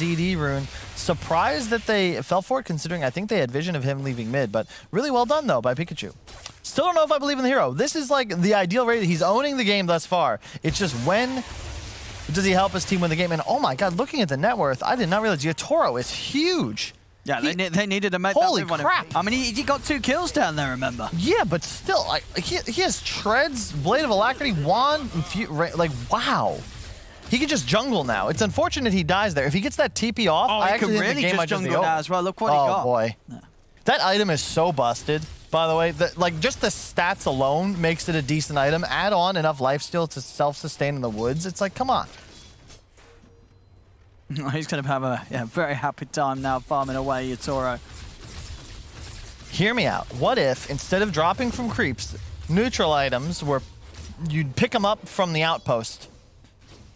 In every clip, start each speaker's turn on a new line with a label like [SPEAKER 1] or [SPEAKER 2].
[SPEAKER 1] DD rune. Surprised that they fell for it, considering I think they had vision of him leaving mid, but really well done though by Pikachu. Still don't know if I believe in the hero. This is like the ideal rate. He's owning the game thus far. It's just when does he help his team win the game? And oh my god, looking at the net worth, I did not realize Yotaro is huge.
[SPEAKER 2] Yeah, they needed to make
[SPEAKER 1] holy
[SPEAKER 2] that move
[SPEAKER 1] crap.
[SPEAKER 2] on him. I mean, he got 2 kills down there, remember?
[SPEAKER 1] Yeah, but still, like he has Treads, Blade of Alacrity, Wand, like wow. He could just jungle now. It's unfortunate he dies there. If he gets that TP off, I actually think the game might just be over.
[SPEAKER 2] Now as well. Look what he got.
[SPEAKER 1] Oh boy. Yeah. That item is so busted, by the way. Like just the stats alone makes it a decent item. Add on enough lifesteal to self-sustain in the woods. It's like, come on.
[SPEAKER 2] He's going to have a very happy time now farming away, Yotaro.
[SPEAKER 1] Hear me out. What if, instead of dropping from creeps, neutral items were, you'd pick them up from the outpost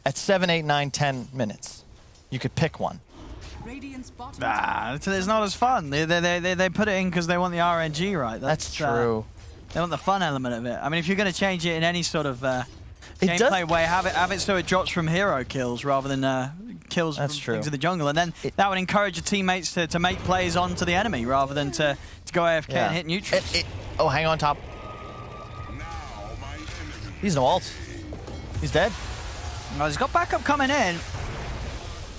[SPEAKER 1] at 7, 8, 9, 10 minutes? You could pick one.
[SPEAKER 2] It's not as fun. They put it in because they want the RNG, right?
[SPEAKER 1] That's true.
[SPEAKER 2] They want the fun element of it. I mean, if you're going to change it in any sort of gameplay way, have it so it drops from hero kills rather than kills from things in the jungle, and then that would encourage your teammates to make plays onto the enemy rather than to go AFK and hit neutrals.
[SPEAKER 1] Oh, hang on top. He's no ult. He's dead.
[SPEAKER 2] Well, he's got backup coming in.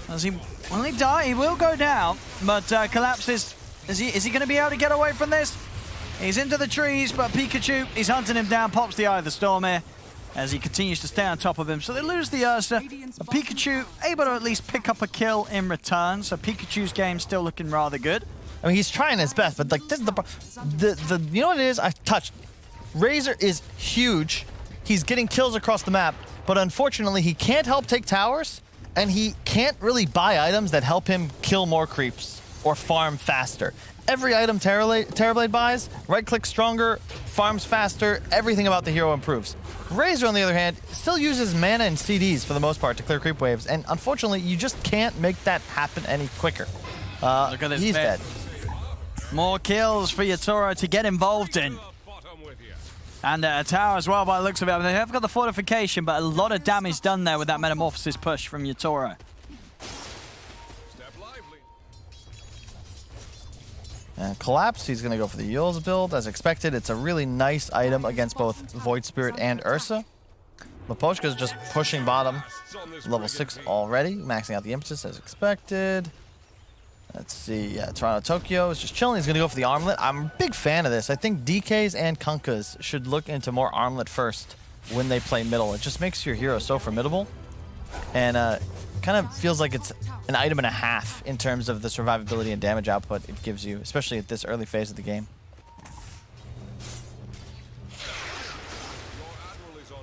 [SPEAKER 2] Will he die? He will go down, but collapses. Is he going to be able to get away from this? He's into the trees, but Pikachu, he's hunting him down, pops the Eye of the Storm here as he continues to stay on top of him. So they lose the Ursa, but Pikachu able to at least pick up a kill in return. So Pikachu's game still looking rather good.
[SPEAKER 1] I mean, he's trying his best, but like this is the you know what it is? I touched. Razor is huge. He's getting kills across the map, but unfortunately he can't help take towers, and he can't really buy items that help him kill more creeps or farm faster. Every item Terrorblade buys, right-click stronger, farms faster, everything about the hero improves. Razor, on the other hand, still uses mana and CDs for the most part to clear creep waves, and unfortunately, you just can't make that happen any quicker.
[SPEAKER 2] Look at this
[SPEAKER 1] he's
[SPEAKER 2] bit.
[SPEAKER 1] dead.
[SPEAKER 2] More kills for Yotaro to get involved in. And a tower as well by the looks of it. I mean, they have got the fortification, but a lot of damage done there with that Metamorphosis push from Yotaro.
[SPEAKER 1] And Collapse, he's going to go for the Yules build. As expected, it's a really nice item against both Void Spirit and Ursa. Miposhka's just pushing bottom. Level 6 already, maxing out the Impetus as expected. Let's see, yeah, Toronto Tokyo is just chilling. He's going to go for the Armlet. I'm a big fan of this. I think DKs and Kunkas should look into more Armlet first when they play middle. It just makes your hero so formidable. And kind of feels like it's an item and a half in terms of the survivability and damage output it gives you, especially at this early phase of the game.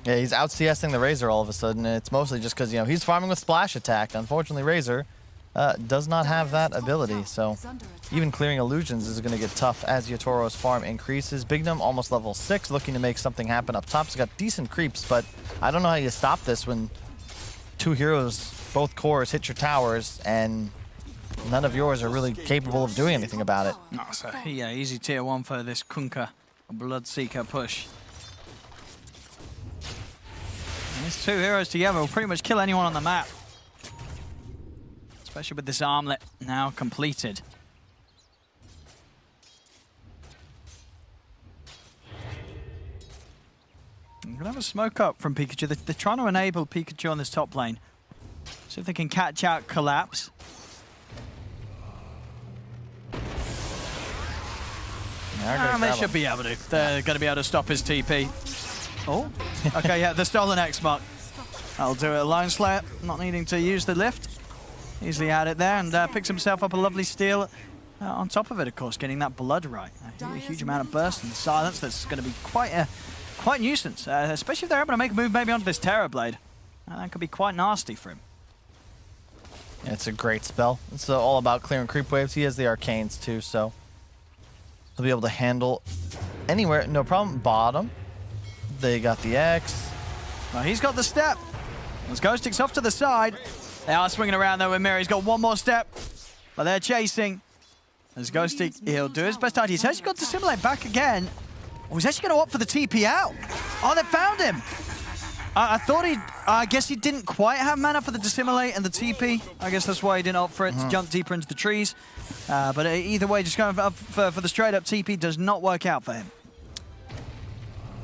[SPEAKER 1] Yeah, he's out CSing the Razor all of a sudden, and it's mostly just because, you know, he's farming with Splash Attack. Unfortunately, Razor does not have that ability, so even clearing illusions is going to get tough as Yotoro's farm increases. Bignum almost level 6, looking to make something happen up top. He's got decent creeps, but I don't know how you stop this when two heroes, both cores, hit your towers, and none of yours are really capable of doing anything about it.
[SPEAKER 2] Oh, so yeah, easy tier 1 for this Kunka Bloodseeker push. And these two heroes together will pretty much kill anyone on the map. Especially with this armlet now completed. I'm going to have a smoke up from Pikachu. They're trying to enable Pikachu on this top lane. See if they can catch out Collapse. And they should be able to. They're going to be able to stop his TP. Oh, okay, yeah, the stolen X mark. That'll do it. Lone Slayer not needing to use the lift. Easily had it there and picks himself up a lovely steal on top of it, of course, getting that blood right. A huge amount of burst and silence that's going to be quite nuisance, especially if they're able to make a move maybe onto this Terrorblade. That could be quite nasty for him.
[SPEAKER 1] Yeah, it's a great spell. It's all about clearing creep waves. He has the arcanes too, so he'll be able to handle anywhere, no problem. Bottom, they got the X.
[SPEAKER 2] Well, he's got the step. As Ghost Stick's off to the side. They are swinging around though with Mirror. He's got one more step, but they're chasing. As Ghost Stick, he'll do his best. He's actually got to simulate back again. Oh, he's actually going to opt for the TP out. Oh, they found him. I thought I guess he didn't quite have mana for the Dissimulate and the TP. I guess that's why he didn't opt for it to jump deeper into the trees. But either way, just going up for the straight up TP does not work out for him.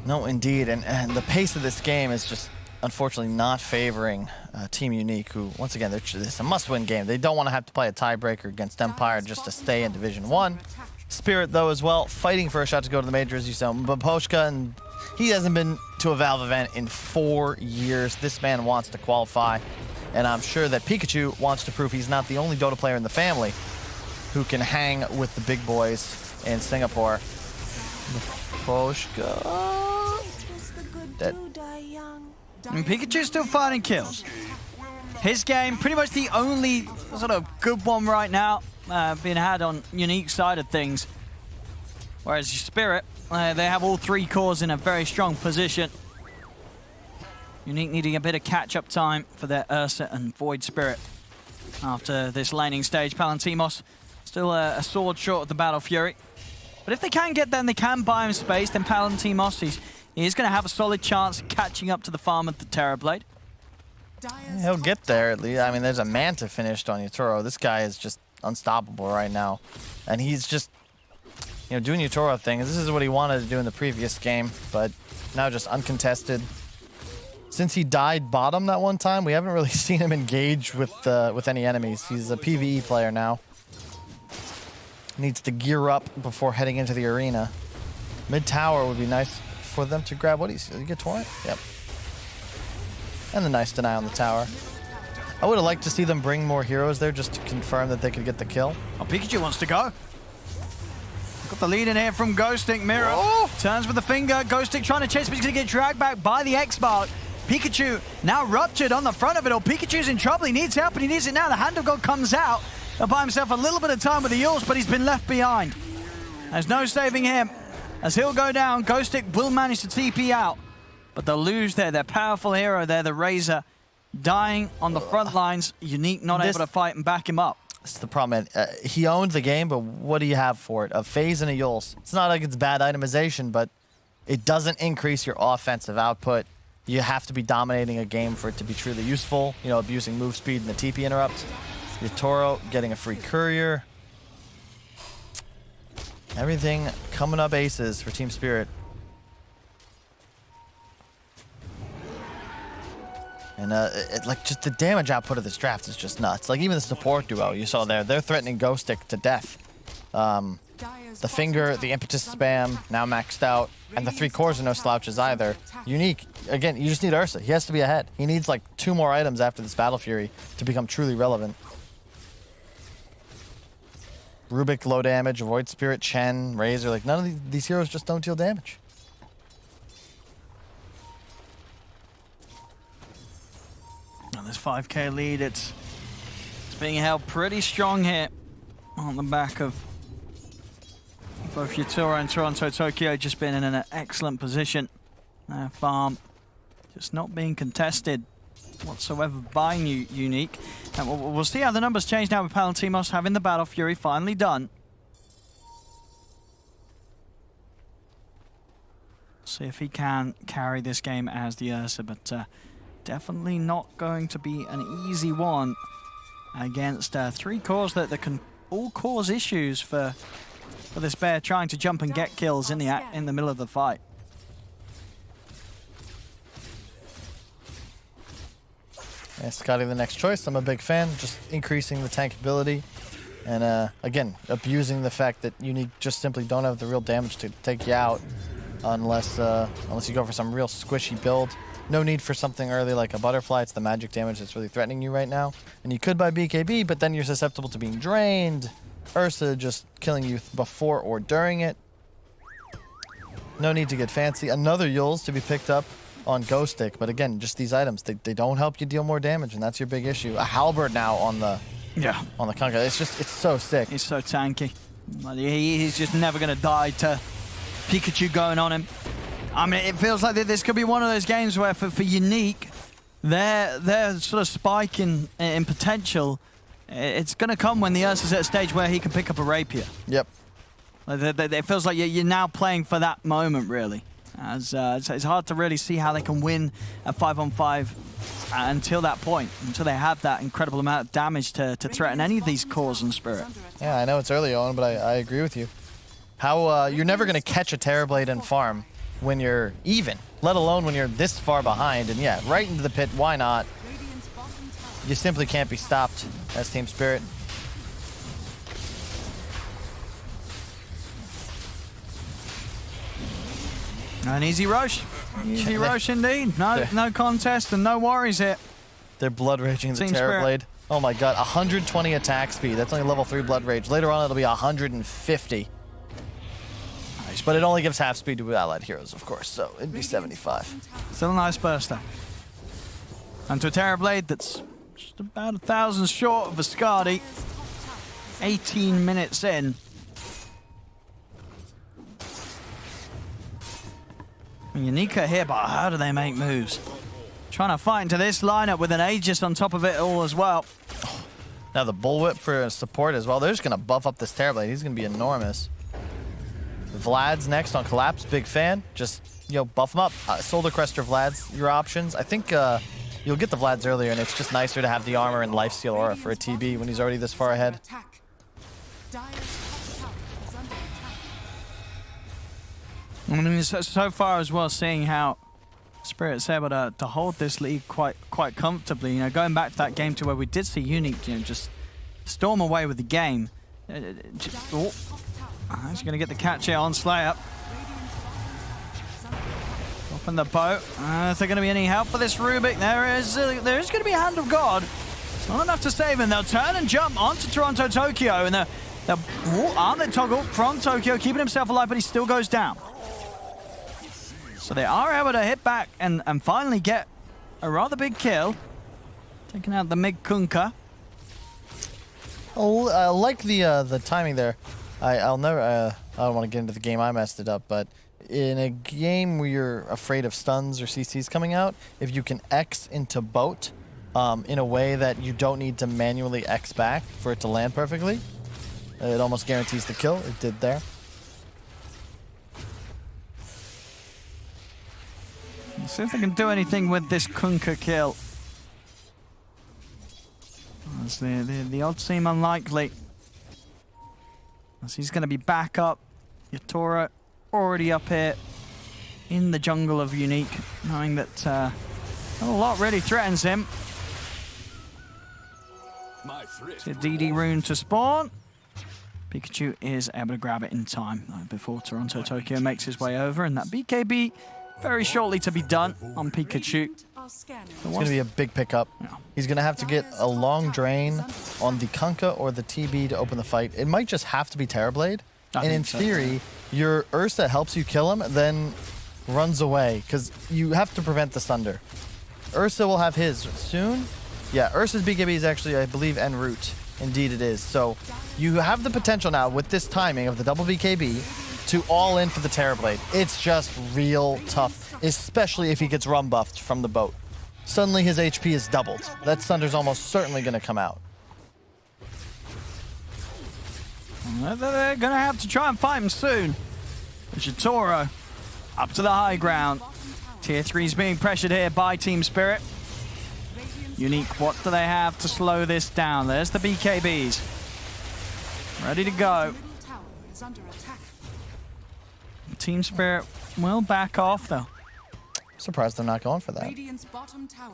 [SPEAKER 1] No, indeed. And the pace of this game is just unfortunately not favoring Team Unique, who, once again, it's a must-win game. They don't want to have to play a tiebreaker against Empire just to stay in Division 1. Spirit, though, as well, fighting for a shot to go to the major, as you saw. Baposhka, and he hasn't been to a Valve event in 4 years. This man wants to qualify, and I'm sure that Pikachu wants to prove he's not the only Dota player in the family who can hang with the big boys in Singapore. Baposhka. Dead.
[SPEAKER 2] And Pikachu's still finding kills. His game, pretty much the only sort of good one right now being had on Unique side of things. Whereas Spirit, they have all 3 cores in a very strong position. Unique needing a bit of catch-up time for their Ursa and Void Spirit. After this laning stage, Palantimos still a sword short of the Battle Fury. But if they can get there and they can buy him space, then Palantimos, he is going to have a solid chance of catching up to the farm of the Terrorblade.
[SPEAKER 1] He'll get there at least. I mean, there's a Manta finished on Yutoro. This guy is just unstoppable right now. And he's just, you know, doing Yutoro things. This is what he wanted to do in the previous game, but now just uncontested. Since he died bottom that one time, we haven't really seen him engage with any enemies. He's a PvE player now. Needs to gear up before heading into the arena. Mid tower would be nice for them to grab. What do you get Torrent? Yep. And the nice deny on the tower. I would have liked to see them bring more heroes there just to confirm that they could get the kill.
[SPEAKER 2] Oh, Pikachu wants to go. Got the lead in here from Ghostic. Mirror turns with the finger. Ghostic trying to chase, but he's going to get dragged back by the X-Mark. Pikachu now ruptured on the front of it all. Pikachu's in trouble. He needs help, and he needs it now. The Hand of God comes out. He'll buy himself a little bit of time with the Yules, but he's been left behind. There's no saving him. As he'll go down, Ghostic will manage to TP out. But they'll lose their powerful hero there, the Razor, dying on the front lines. Unique not able to fight and back him up.
[SPEAKER 1] That's the problem. He owned the game, but what do you have for it? A phase and a Yules. It's not like it's bad itemization, but it doesn't increase your offensive output. You have to be dominating a game for it to be truly useful. You know, abusing move speed and the TP interrupt. Yutoro getting a free courier. Everything coming up aces for Team Spirit. And like just the damage output of this draft is just nuts. Like even the support duo you saw there, they're threatening Ghostic to death. The finger, the impetus spam, now maxed out, and the 3 cores are no slouches either. Unique, again, you just need Ursa. He has to be ahead. He needs like 2 more items after this Battle Fury to become truly relevant. Rubik low damage, Void Spirit, Chen, Razor, like none of these heroes just don't deal damage.
[SPEAKER 2] And this 5k lead, it's being held pretty strong here on the back of both Yutoro and Toronto Tokyo just been in an excellent position. Farm just not being contested whatsoever by Unique. And we'll see how the numbers change now with Palantimos having the Battle Fury finally done. See if he can carry this game as the Ursa, but definitely not going to be an easy one against 3 cores that can all cause issues for this bear trying to jump and get kills in the middle of the fight.
[SPEAKER 1] Yeah, Scotty the next choice. I'm a big fan. Just increasing the tank ability. And again, abusing the fact that Unique just simply don't have the real damage to take you out unless you go for some real squishy build. No need for something early like a butterfly. It's the magic damage that's really threatening you right now. And you could buy BKB, but then you're susceptible to being drained. Ursa just killing you before or during it. No need to get fancy. Another Yules to be picked up on Ghostic, but again, just these items, they don't help you deal more damage, and that's your big issue. A Halberd now on the Conker. It's so sick.
[SPEAKER 2] He's so tanky. He's just never going to die to Pikachu going on him. I mean, it feels like this could be one of those games where for Unique, their sort of spike in potential, it's going to come when the Ursa's at a stage where he can pick up a rapier.
[SPEAKER 1] Yep.
[SPEAKER 2] It feels like you're now playing for that moment, really. as it's hard to really see how they can win a 5-on-5 until that point, until they have that incredible amount of damage to threaten any of these cores and Spirit.
[SPEAKER 1] Yeah, I know it's early on, but I agree with you. How you're never going to catch a Terrorblade and farm when you're even, let alone when you're this far behind. And yeah, right into the pit, why not? You simply can't be stopped as Team Spirit.
[SPEAKER 2] An easy rush. Easy rush indeed. No contest and no worries here.
[SPEAKER 1] They're blood raging the Terrorblade. Oh my god, 120 attack speed. That's only level 3 blood rage. Later on it'll be 150. Nice, but it only gives half speed to allied heroes, of course, so it'd be 75.
[SPEAKER 2] Still a nice burster. And to a Terrorblade that's just about 1,000 short of a Skadi. 18 minutes in. Unica here, but how do they make moves? Trying to fight into this lineup with an Aegis on top of it all as well.
[SPEAKER 1] Now the Bullwhip for support as well. They're just going to buff up this Terrorblade. He's going to be enormous. Vlad's next on Collapse. Big fan. Just, you know, buff him up. Soldier Crest or Vlad's your options. I think you'll get the Vlad's earlier, and it's just nicer to have the armor and Lifesteal Aura for a TB when he's already this far ahead.
[SPEAKER 2] I mean, so far as well, seeing how Spirit's able to hold this lead quite comfortably. You know, going back to that game to where we did see Unique, you know, just storm away with the game. He's going to get the catch here on Slayer. Open the boat. Is there going to be any help for this Rubik? There is going to be a Hand of God. It's not enough to save him. They'll turn and jump onto Toronto Tokyo, and the armlet toggle from Tokyo, keeping himself alive, but he still goes down. So they are able to hit back and finally get a rather big kill. Taking out the Mig Kunkka.
[SPEAKER 1] Oh, I like the timing there. I'll never, I don't want to get into the game, I messed it up, but in a game where you're afraid of stuns or CCs coming out, if you can X into boat in a way that you don't need to manually X back for it to land perfectly, it almost guarantees the kill. It did there.
[SPEAKER 2] Let's see if they can do anything with this Kunkka kill. As the odds seem unlikely. As he's going to be back up. Yatoro already up here in the jungle of Unique, knowing that a lot really threatens him. See a DD rune to spawn. Pikachu is able to grab it in time before Toronto Tokyo makes his way over, and that BKB very shortly to be done on Pikachu.
[SPEAKER 1] It's going to be a big pickup. Yeah. He's going to have to get a long drain on the Kunkka or the TB to open the fight. It might just have to be Terrorblade. And in theory, your Ursa helps you kill him, then runs away, because you have to prevent the Thunder. Ursa will have his soon. Yeah, Ursa's BKB is actually, I believe, en route. Indeed it is. So you have the potential now with this timing of the double BKB to all in for the Terrorblade. It's just real tough, especially if he gets rum buffed from the boat. Suddenly his HP is doubled. That Thunder's almost certainly going to come out.
[SPEAKER 2] They're going to have to try and fight him soon. Yatoro up to the high ground. Tier 3 is being pressured here by Team Spirit. Unique, what do they have to slow this down? There's the BKBs. Ready to go. Team Spirit will back off though.
[SPEAKER 1] Surprised they're not going for that.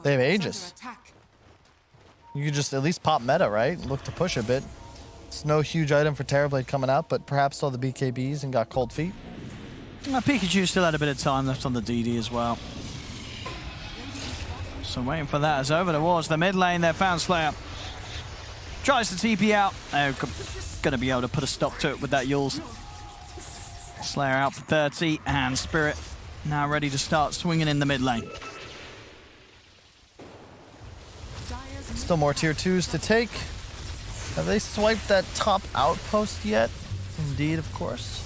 [SPEAKER 1] They have Aegis. You could just at least pop meta, right? Look to push a bit. It's no huge item for Terrorblade coming out, but perhaps saw the BKBs and got cold feet.
[SPEAKER 2] Pikachu still had a bit of time left on the DD as well. So waiting for that as over towards the mid lane there, found Slayer. Tries to TP out. They're going to be able to put a stop to it with that Yules. Slayer out for 30, and Spirit now ready to start swinging in the mid lane.
[SPEAKER 1] Still more tier 2s to take. Have they swiped that top outpost yet? Indeed, of course.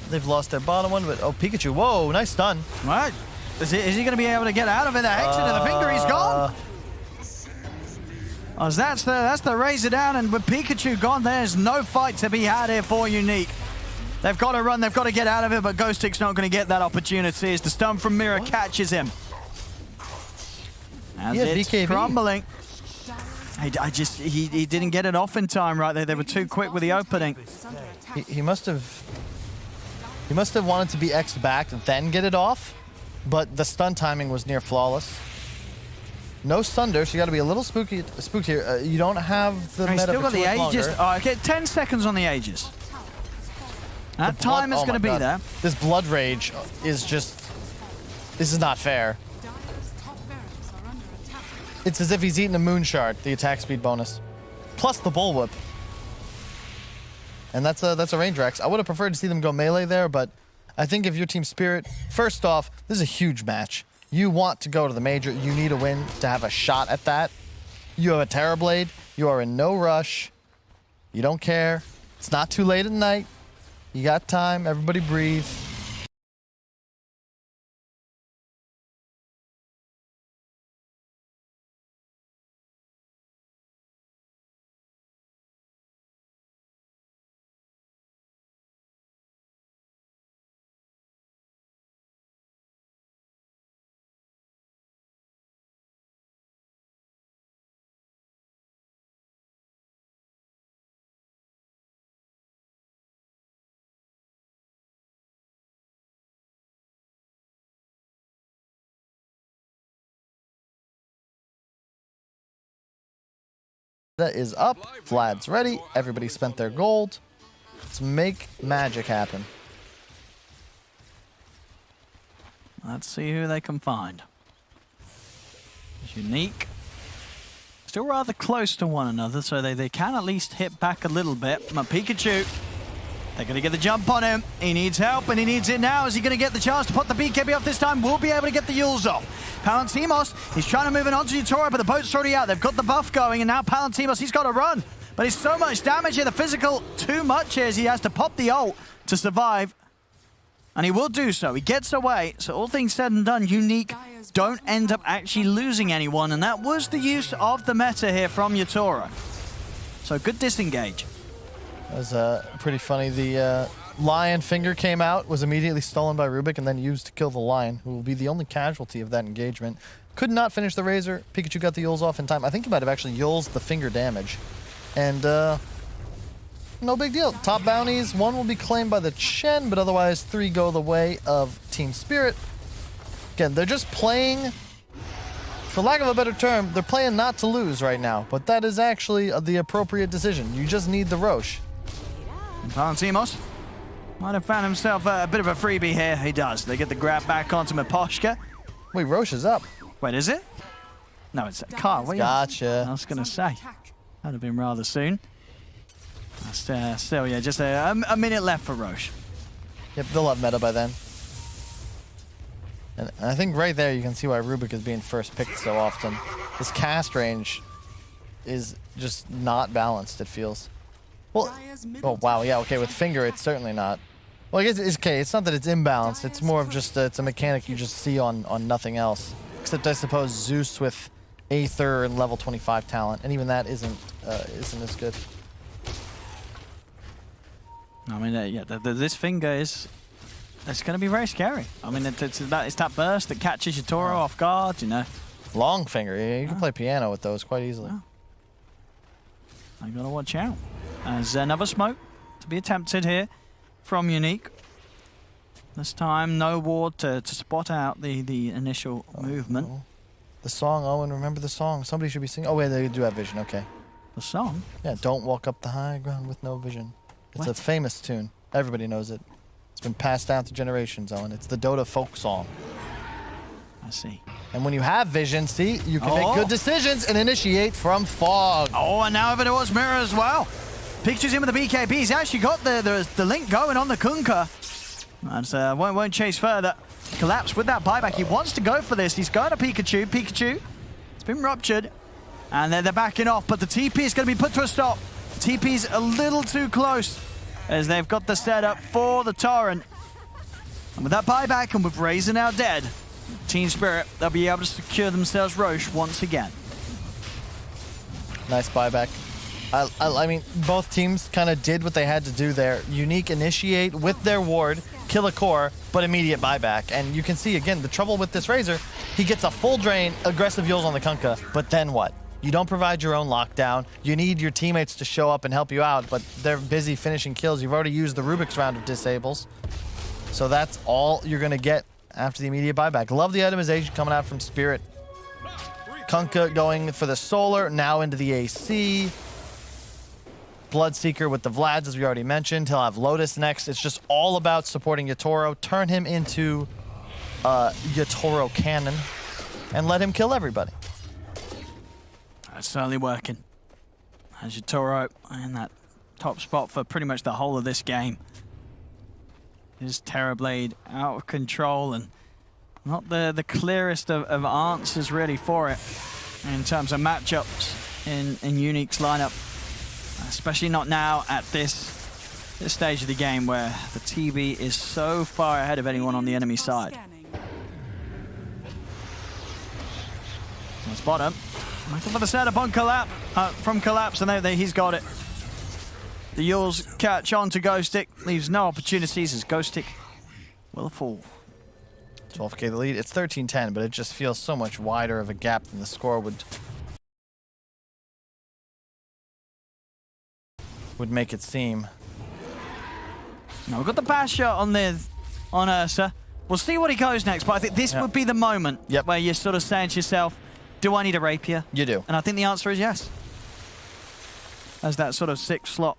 [SPEAKER 1] They've lost their bottom one, but oh, Pikachu, whoa, nice stun.
[SPEAKER 2] What? Is he going to be able to get out of it? The hex into the finger, he's gone. Oh, that's the razor down, and with Pikachu gone, there's no fight to be had here for Unique. They've got to run, they've got to get out of it, but Ghostic's not going to get that opportunity as the stun from Mira catches him. As it's
[SPEAKER 1] BKB.
[SPEAKER 2] crumbling. He didn't get it off in time right there. They were too quick with the opening.
[SPEAKER 1] He must have wanted to be X back, then get it off, but the stun timing was near flawless. No Sunder, so you got to be a little spooked here. You don't have the meta
[SPEAKER 2] still got the Aegis.
[SPEAKER 1] longer.
[SPEAKER 2] Oh, okay, 10 seconds on the Aegis. That time is going to be there.
[SPEAKER 1] This Blood Rage is just... This is not fair. It's as if he's eaten a Moon Shard, the attack speed bonus. Plus the Bullwhip. And that's a range Rex. I would have preferred to see them go melee there, but I think if you're Team Spirit, first off, this is a huge match. You want to go to the major. You need a win to have a shot at that. You have a Terrorblade. You are in no rush. You don't care. It's not too late at night. You got time. Everybody breathe. That is up. Vlad's ready. Everybody spent their gold. Let's make magic happen.
[SPEAKER 2] Let's see who they can find. Unique. Still rather close to one another, so they can at least hit back a little bit. My Pikachu, they're going to get the jump on him. He needs help, and he needs it now. Is he going to get the chance to put the BKB off this time? We'll be able to get the Yules off. Palantimos, he's trying to move it onto Utoro, but the boat's already out. They've got the buff going, and now Palantimos, he's got to run. But it's so much damage here. The physical, too much here as he has to pop the ult to survive. And he will do so. He gets away. So all things said and done, Unique don't end up actually losing anyone. And that was the use of the meta here from Utoro. So good disengage.
[SPEAKER 1] That was pretty funny. The lion finger came out, was immediately stolen by Rubik, and then used to kill the lion, who will be the only casualty of that engagement. Could not finish the Razor. Pikachu got the Yules off in time. I think he might have actually Yules the finger damage. And no big deal. Top bounties, 1 will be claimed by the Chen, but otherwise 3 go the way of Team Spirit. Again, they're just playing, for lack of a better term, they're playing not to lose right now, but that is actually the appropriate decision. You just need the Roche.
[SPEAKER 2] Palantimos might have found himself a bit of a freebie here. He does. They get the grab back onto Miposhka.
[SPEAKER 1] Wait, Roche is up.
[SPEAKER 2] Wait, is it? No, it's Carl.
[SPEAKER 1] Gotcha.
[SPEAKER 2] I was going to say. That'd have been rather soon. Still, yeah, just a minute left for Roche.
[SPEAKER 1] Yep, they'll have meta by then. And I think right there you can see why Rubik is being first picked so often. This cast range is just not balanced, it feels. Well, oh wow, yeah, okay, with finger it's certainly not. Well, I guess it's okay, it's not that it's imbalanced, it's more of just, it's a mechanic you just see on nothing else. Except I suppose Zeus with Aether and level 25 talent, and even that isn't as good.
[SPEAKER 2] I mean, yeah, this finger is, it's going to be very scary. I mean, it's that burst that catches Utoro off guard, you know.
[SPEAKER 1] Long finger, yeah, you can play piano with those quite easily.
[SPEAKER 2] I got to watch out. As another smoke to be attempted here from Unique. This time, no ward to spot out the initial movement.
[SPEAKER 1] Oh. The song, Owen, remember the song. Somebody should be singing. Oh, wait, they do have vision, okay.
[SPEAKER 2] The song?
[SPEAKER 1] Yeah, don't walk up the high ground with no vision. It's a famous tune. Everybody knows it. It's been passed down to generations, Owen. It's the Dota folk song.
[SPEAKER 2] I see.
[SPEAKER 1] And when you have vision, see, you can make good decisions and initiate from fog.
[SPEAKER 2] Oh, and now if it was Mirror as well. Pikachu's in with the BKB. He's actually got the link going on the Kunkka. And won't chase further. Collapse with that buyback. He wants to go for this. He's got a Pikachu. Pikachu, it's been ruptured. And they're backing off, but the TP is going to be put to a stop. TP's a little too close as they've got the setup for the Torrent. And with that buyback and with Razor now dead, Team Spirit, they'll be able to secure themselves Roche once again.
[SPEAKER 1] Nice buyback. I mean, both teams kind of did what they had to do there. Unique initiate with their ward, kill a core, but immediate buyback. And you can see, again, the trouble with this Razor, he gets a full drain, aggressive Yules on the Kunkka, but then what? You don't provide your own lockdown. You need your teammates to show up and help you out, but they're busy finishing kills. You've already used the Rubik's round of disables. So that's all you're going to get after the immediate buyback. Love the itemization coming out from Spirit. Kunkka going for the Solar, now into the AC. Bloodseeker with the Vlads, as we already mentioned. He'll have Lotus next. It's just all about supporting Yatoro. Turn him into Yatoro Cannon and let him kill everybody.
[SPEAKER 2] That's certainly working. As Yatoro in that top spot for pretty much the whole of this game. His Terrorblade out of control and not the clearest of answers really for it in terms of matchups in Unique's lineup. Especially not now at this stage of the game where the TB is so far ahead of anyone on the enemy side. That's bottom. Looking for the setup on from Collapse, and he's got it. The Yules catch on to Ghostic, leaves no opportunities as Ghostic will fall.
[SPEAKER 1] 12k the lead. It's 13-10, but it just feels so much wider of a gap than the score would make it seem.
[SPEAKER 2] Now we've got the bash shot on Ursa. We'll see what he goes next, but I think this would be the moment where you're sort of saying to yourself, do I need a rapier?
[SPEAKER 1] You do.
[SPEAKER 2] And I think the answer is yes. As that sort of 6th slot.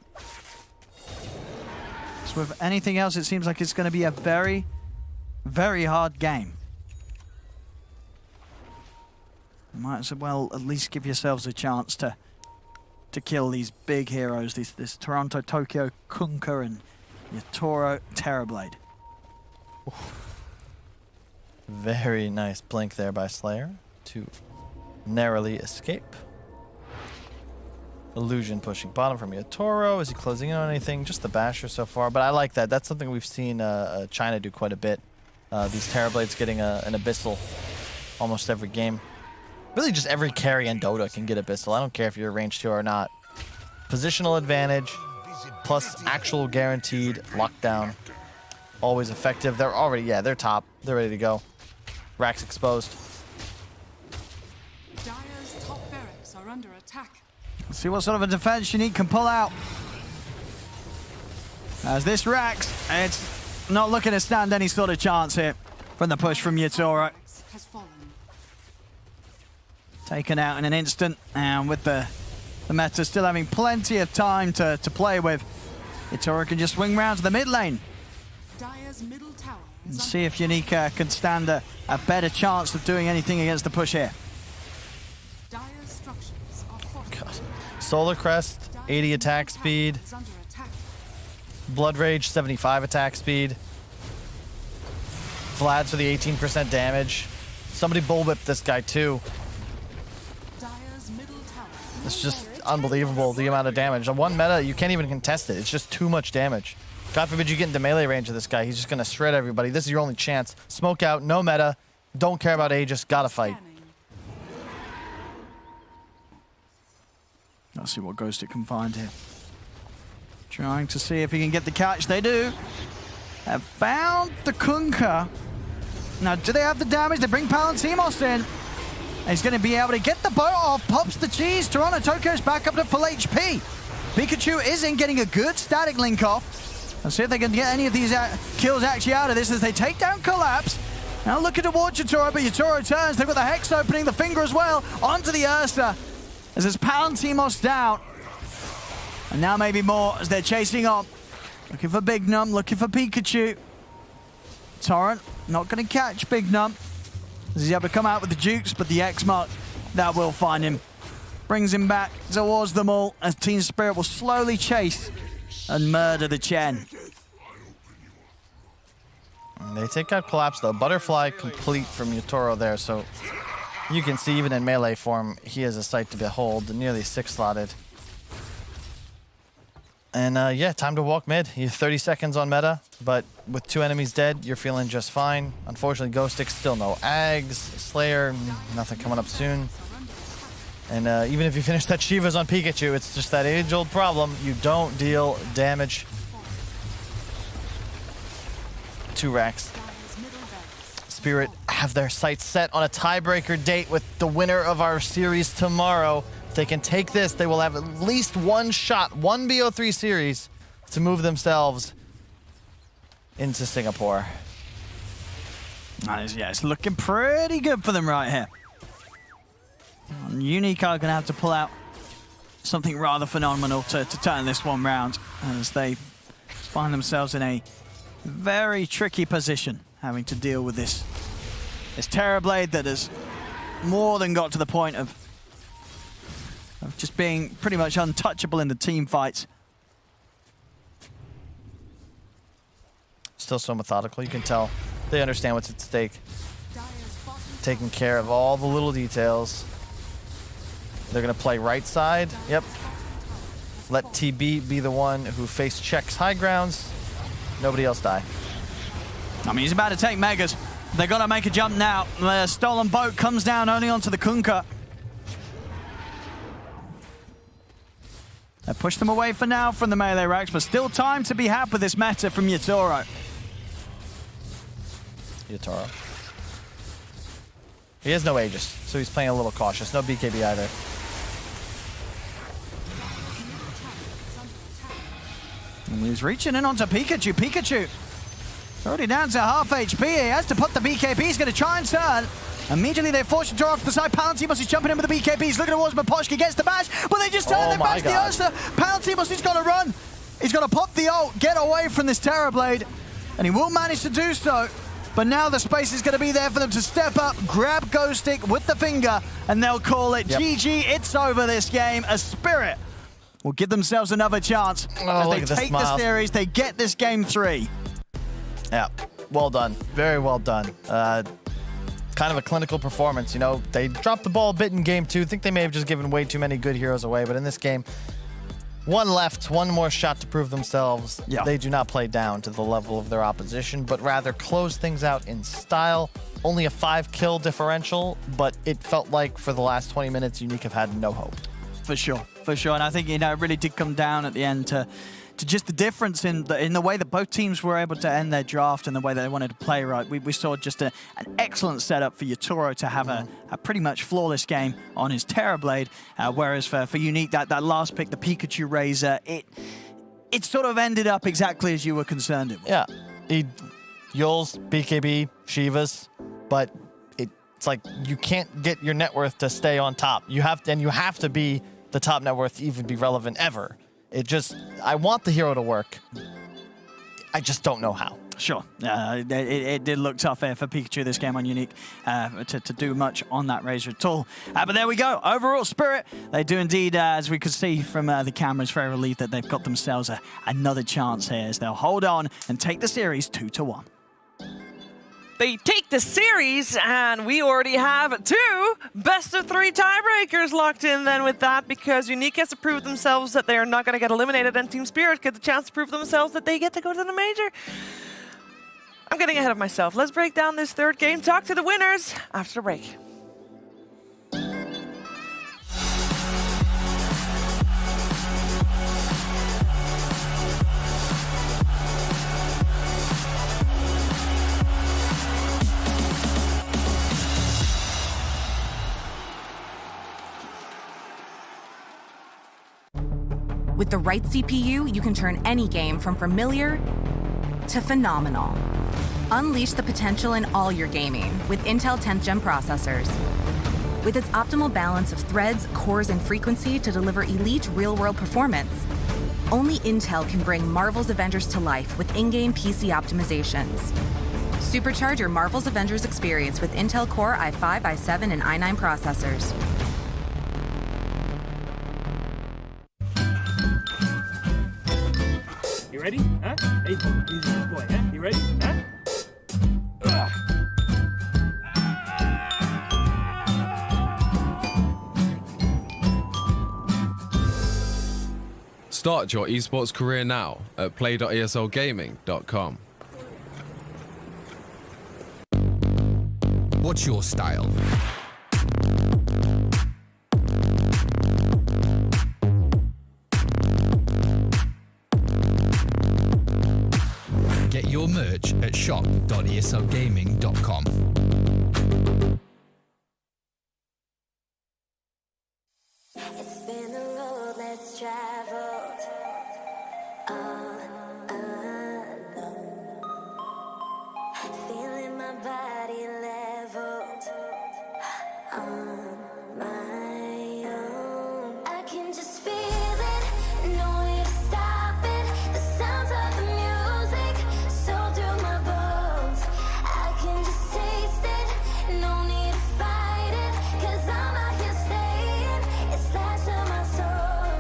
[SPEAKER 2] So with anything else, it seems like it's going to be a very, very hard game. You might as well at least give yourselves a chance to kill these big heroes, this Toronto, Tokyo, Kunkka, and Yatoro Terrorblade.
[SPEAKER 1] Very nice blink there by Slayer to narrowly escape. Illusion pushing bottom from Yatoro. Is he closing in on anything? Just the basher so far, but I like that. That's something we've seen China do quite a bit. These Terrorblades getting an Abyssal almost every game. Really just every carry in Dota can get Abyssal. I don't care if you're range 2 or not. Positional advantage plus actual guaranteed lockdown. Always effective. They're already, they're top. They're ready to go. Racks exposed.
[SPEAKER 3] Dire's top barracks are under attack.
[SPEAKER 2] Let's see what sort of a defense Unique can pull out. As this Rax, it's not looking to stand any sort of chance here from the push from Yatoro. Taken out in an instant, and with the meta still having plenty of time to play with, Yatoro can just swing round to the mid lane and see if Unique can stand a better chance of doing anything against the push here.
[SPEAKER 1] God. Solar Crest, 80 attack speed. Blood Rage, 75 attack speed. Vlad's for the 18% damage. Somebody bullwhip this guy too. It's just unbelievable, the amount of damage. On one meta, you can't even contest it. It's just too much damage. God forbid you get into melee range of this guy. He's just going to shred everybody. This is your only chance. Smoke out, no meta. Don't care about Aegis. Gotta fight.
[SPEAKER 2] Let's see what Ghostic can find here. Trying to see if he can get the catch. They do. Have found the Kunkka. Now, do they have the damage? They bring Palantimos in. He's going to be able to get the boat off, pops the cheese. Toronto Tokyo's back up to full HP. Pikachu is in getting a good static link off. Let's see if they can get any of these kills actually out of this as they take down Collapse. Now looking towards Yatoro, but Yatoro turns. They've got the Hex opening, the finger as well, onto the Ursa. As there's Palantimos down. And now maybe more as they're chasing on. Looking for Big Num, looking for Pikachu. Torrent not going to catch Big Num. He's able to come out with the Jukes, but the X mark, that will find him. Brings him back towards them all as Team Spirit will slowly chase and murder the Chen.
[SPEAKER 1] They take out Collapse though. Butterfly complete from Yatoro there, so you can see even in melee form, he has a sight to behold, nearly 6-slotted. And yeah, time to walk mid. You have 30 seconds on meta, but with 2 enemies dead, you're feeling just fine. Unfortunately, Ghostic still no Ags. Slayer, nothing coming up soon. And even if you finish that Shivas on Pikachu, it's just that age-old problem. You don't deal damage to Rex. Spirit have their sights set on a tiebreaker date with the winner of our series tomorrow. If they can take this, they will have at least one shot, one BO3 series, to move themselves into Singapore.
[SPEAKER 2] Yeah, it's looking pretty good for them right here. Unique are going to have to pull out something rather phenomenal to turn this one round, as they find themselves in a very tricky position, having to deal with this Terrorblade that has more than got to the point of just being pretty much untouchable in the team fights.
[SPEAKER 1] Still so methodical. You can tell they understand what's at stake. Taking care of all the little details. They're going to play right side. Yep. Let TB be the one who face checks high grounds. Nobody else die.
[SPEAKER 2] I mean, he's about to take Megas. They're going to make a jump now. The stolen boat comes down only onto the Kunkka. They pushed them away for now from the melee racks, but still time to be had with this meta from Yatoro.
[SPEAKER 1] Yatoro. He has no Aegis, so he's playing a little cautious. No BKB either.
[SPEAKER 2] And he's reaching in onto Pikachu. Pikachu already down to half HP. He has to put the BKB. He's going to try and turn. Immediately they force Yatoro off to the side. Palantimos is jumping in with the BKB. He's looking towards Maposhka, gets the bash, but they just turn. They bash the Ursa. Palantimos is going to run. He's going to pop the ult, get away from this Terrorblade, and he will manage to do so. But now the space is going to be there for them to step up, grab Ghost Stick with the finger, and they'll call it GG. It's over this game. A Spirit will give themselves another chance. As they take the series, they get this game 3.
[SPEAKER 1] Yeah, well done. Very well done. Kind of a clinical performance, you know. They dropped the ball a bit in game 2. I think they may have just given way too many good heroes away, but in this game, one left, one more shot to prove themselves. Yeah. They do not play down to the level of their opposition, but rather close things out in style. Only a 5-kill differential, but it felt like for the last 20 minutes, Unique have had no hope. For sure. And I think, you know, it really did come down at the end to just the difference in the way that both teams were able to end their draft and the way that they wanted to play right. We saw just an excellent setup for Yatoro to have a pretty much flawless game on his Terrorblade, whereas for Unique, that last pick, the Pikachu Razor, it sort of ended up exactly as you were concerned it would. Yeah, Yules, BKB, Shivas, but it's like you can't get your net worth to stay on top. You have to be the top net worth to even be relevant ever. I want the hero to work. I just don't know how.
[SPEAKER 2] Sure. It did look tough here for Pikachu this game on Unique to do much on that Razor at all. But there we go. Overall, Spirit, they do indeed, as we could see from the cameras, very relieved that they've got themselves another chance here as they'll hold on and take the series 2-1.
[SPEAKER 4] They take the series, and we already have 2 best-of-3 tiebreakers locked in then with that, because Unique has to prove themselves that they are not going to get eliminated, and Team Spirit get the chance to prove themselves that they get to go to the major. I'm getting ahead of myself. Let's break down this 3rd game, talk to the winners after the break.
[SPEAKER 5] With the right CPU, you can turn any game from familiar to phenomenal. Unleash the potential in all your gaming with Intel 10th Gen processors. With its optimal balance of threads, cores, and frequency to deliver elite real-world performance, only Intel can bring Marvel's Avengers to life with in-game PC optimizations. Supercharge your Marvel's Avengers experience with Intel Core i5, i7, and i9 processors.
[SPEAKER 6] You ready? Huh? Hey, he's a good boy, huh? You ready? Huh?
[SPEAKER 7] Start your esports career now at play.eslgaming.com.
[SPEAKER 8] What's your style? your merch at shop.eslgaming.com.
[SPEAKER 9] It's been a road less traveled, all alone. Feeling my body leveled on my own. I can just feel it, no way to stop it. The sounds of the music, so through my bones. I can just taste it, no need to fight it. 'Cause I'm out here staying, it's last of my soul.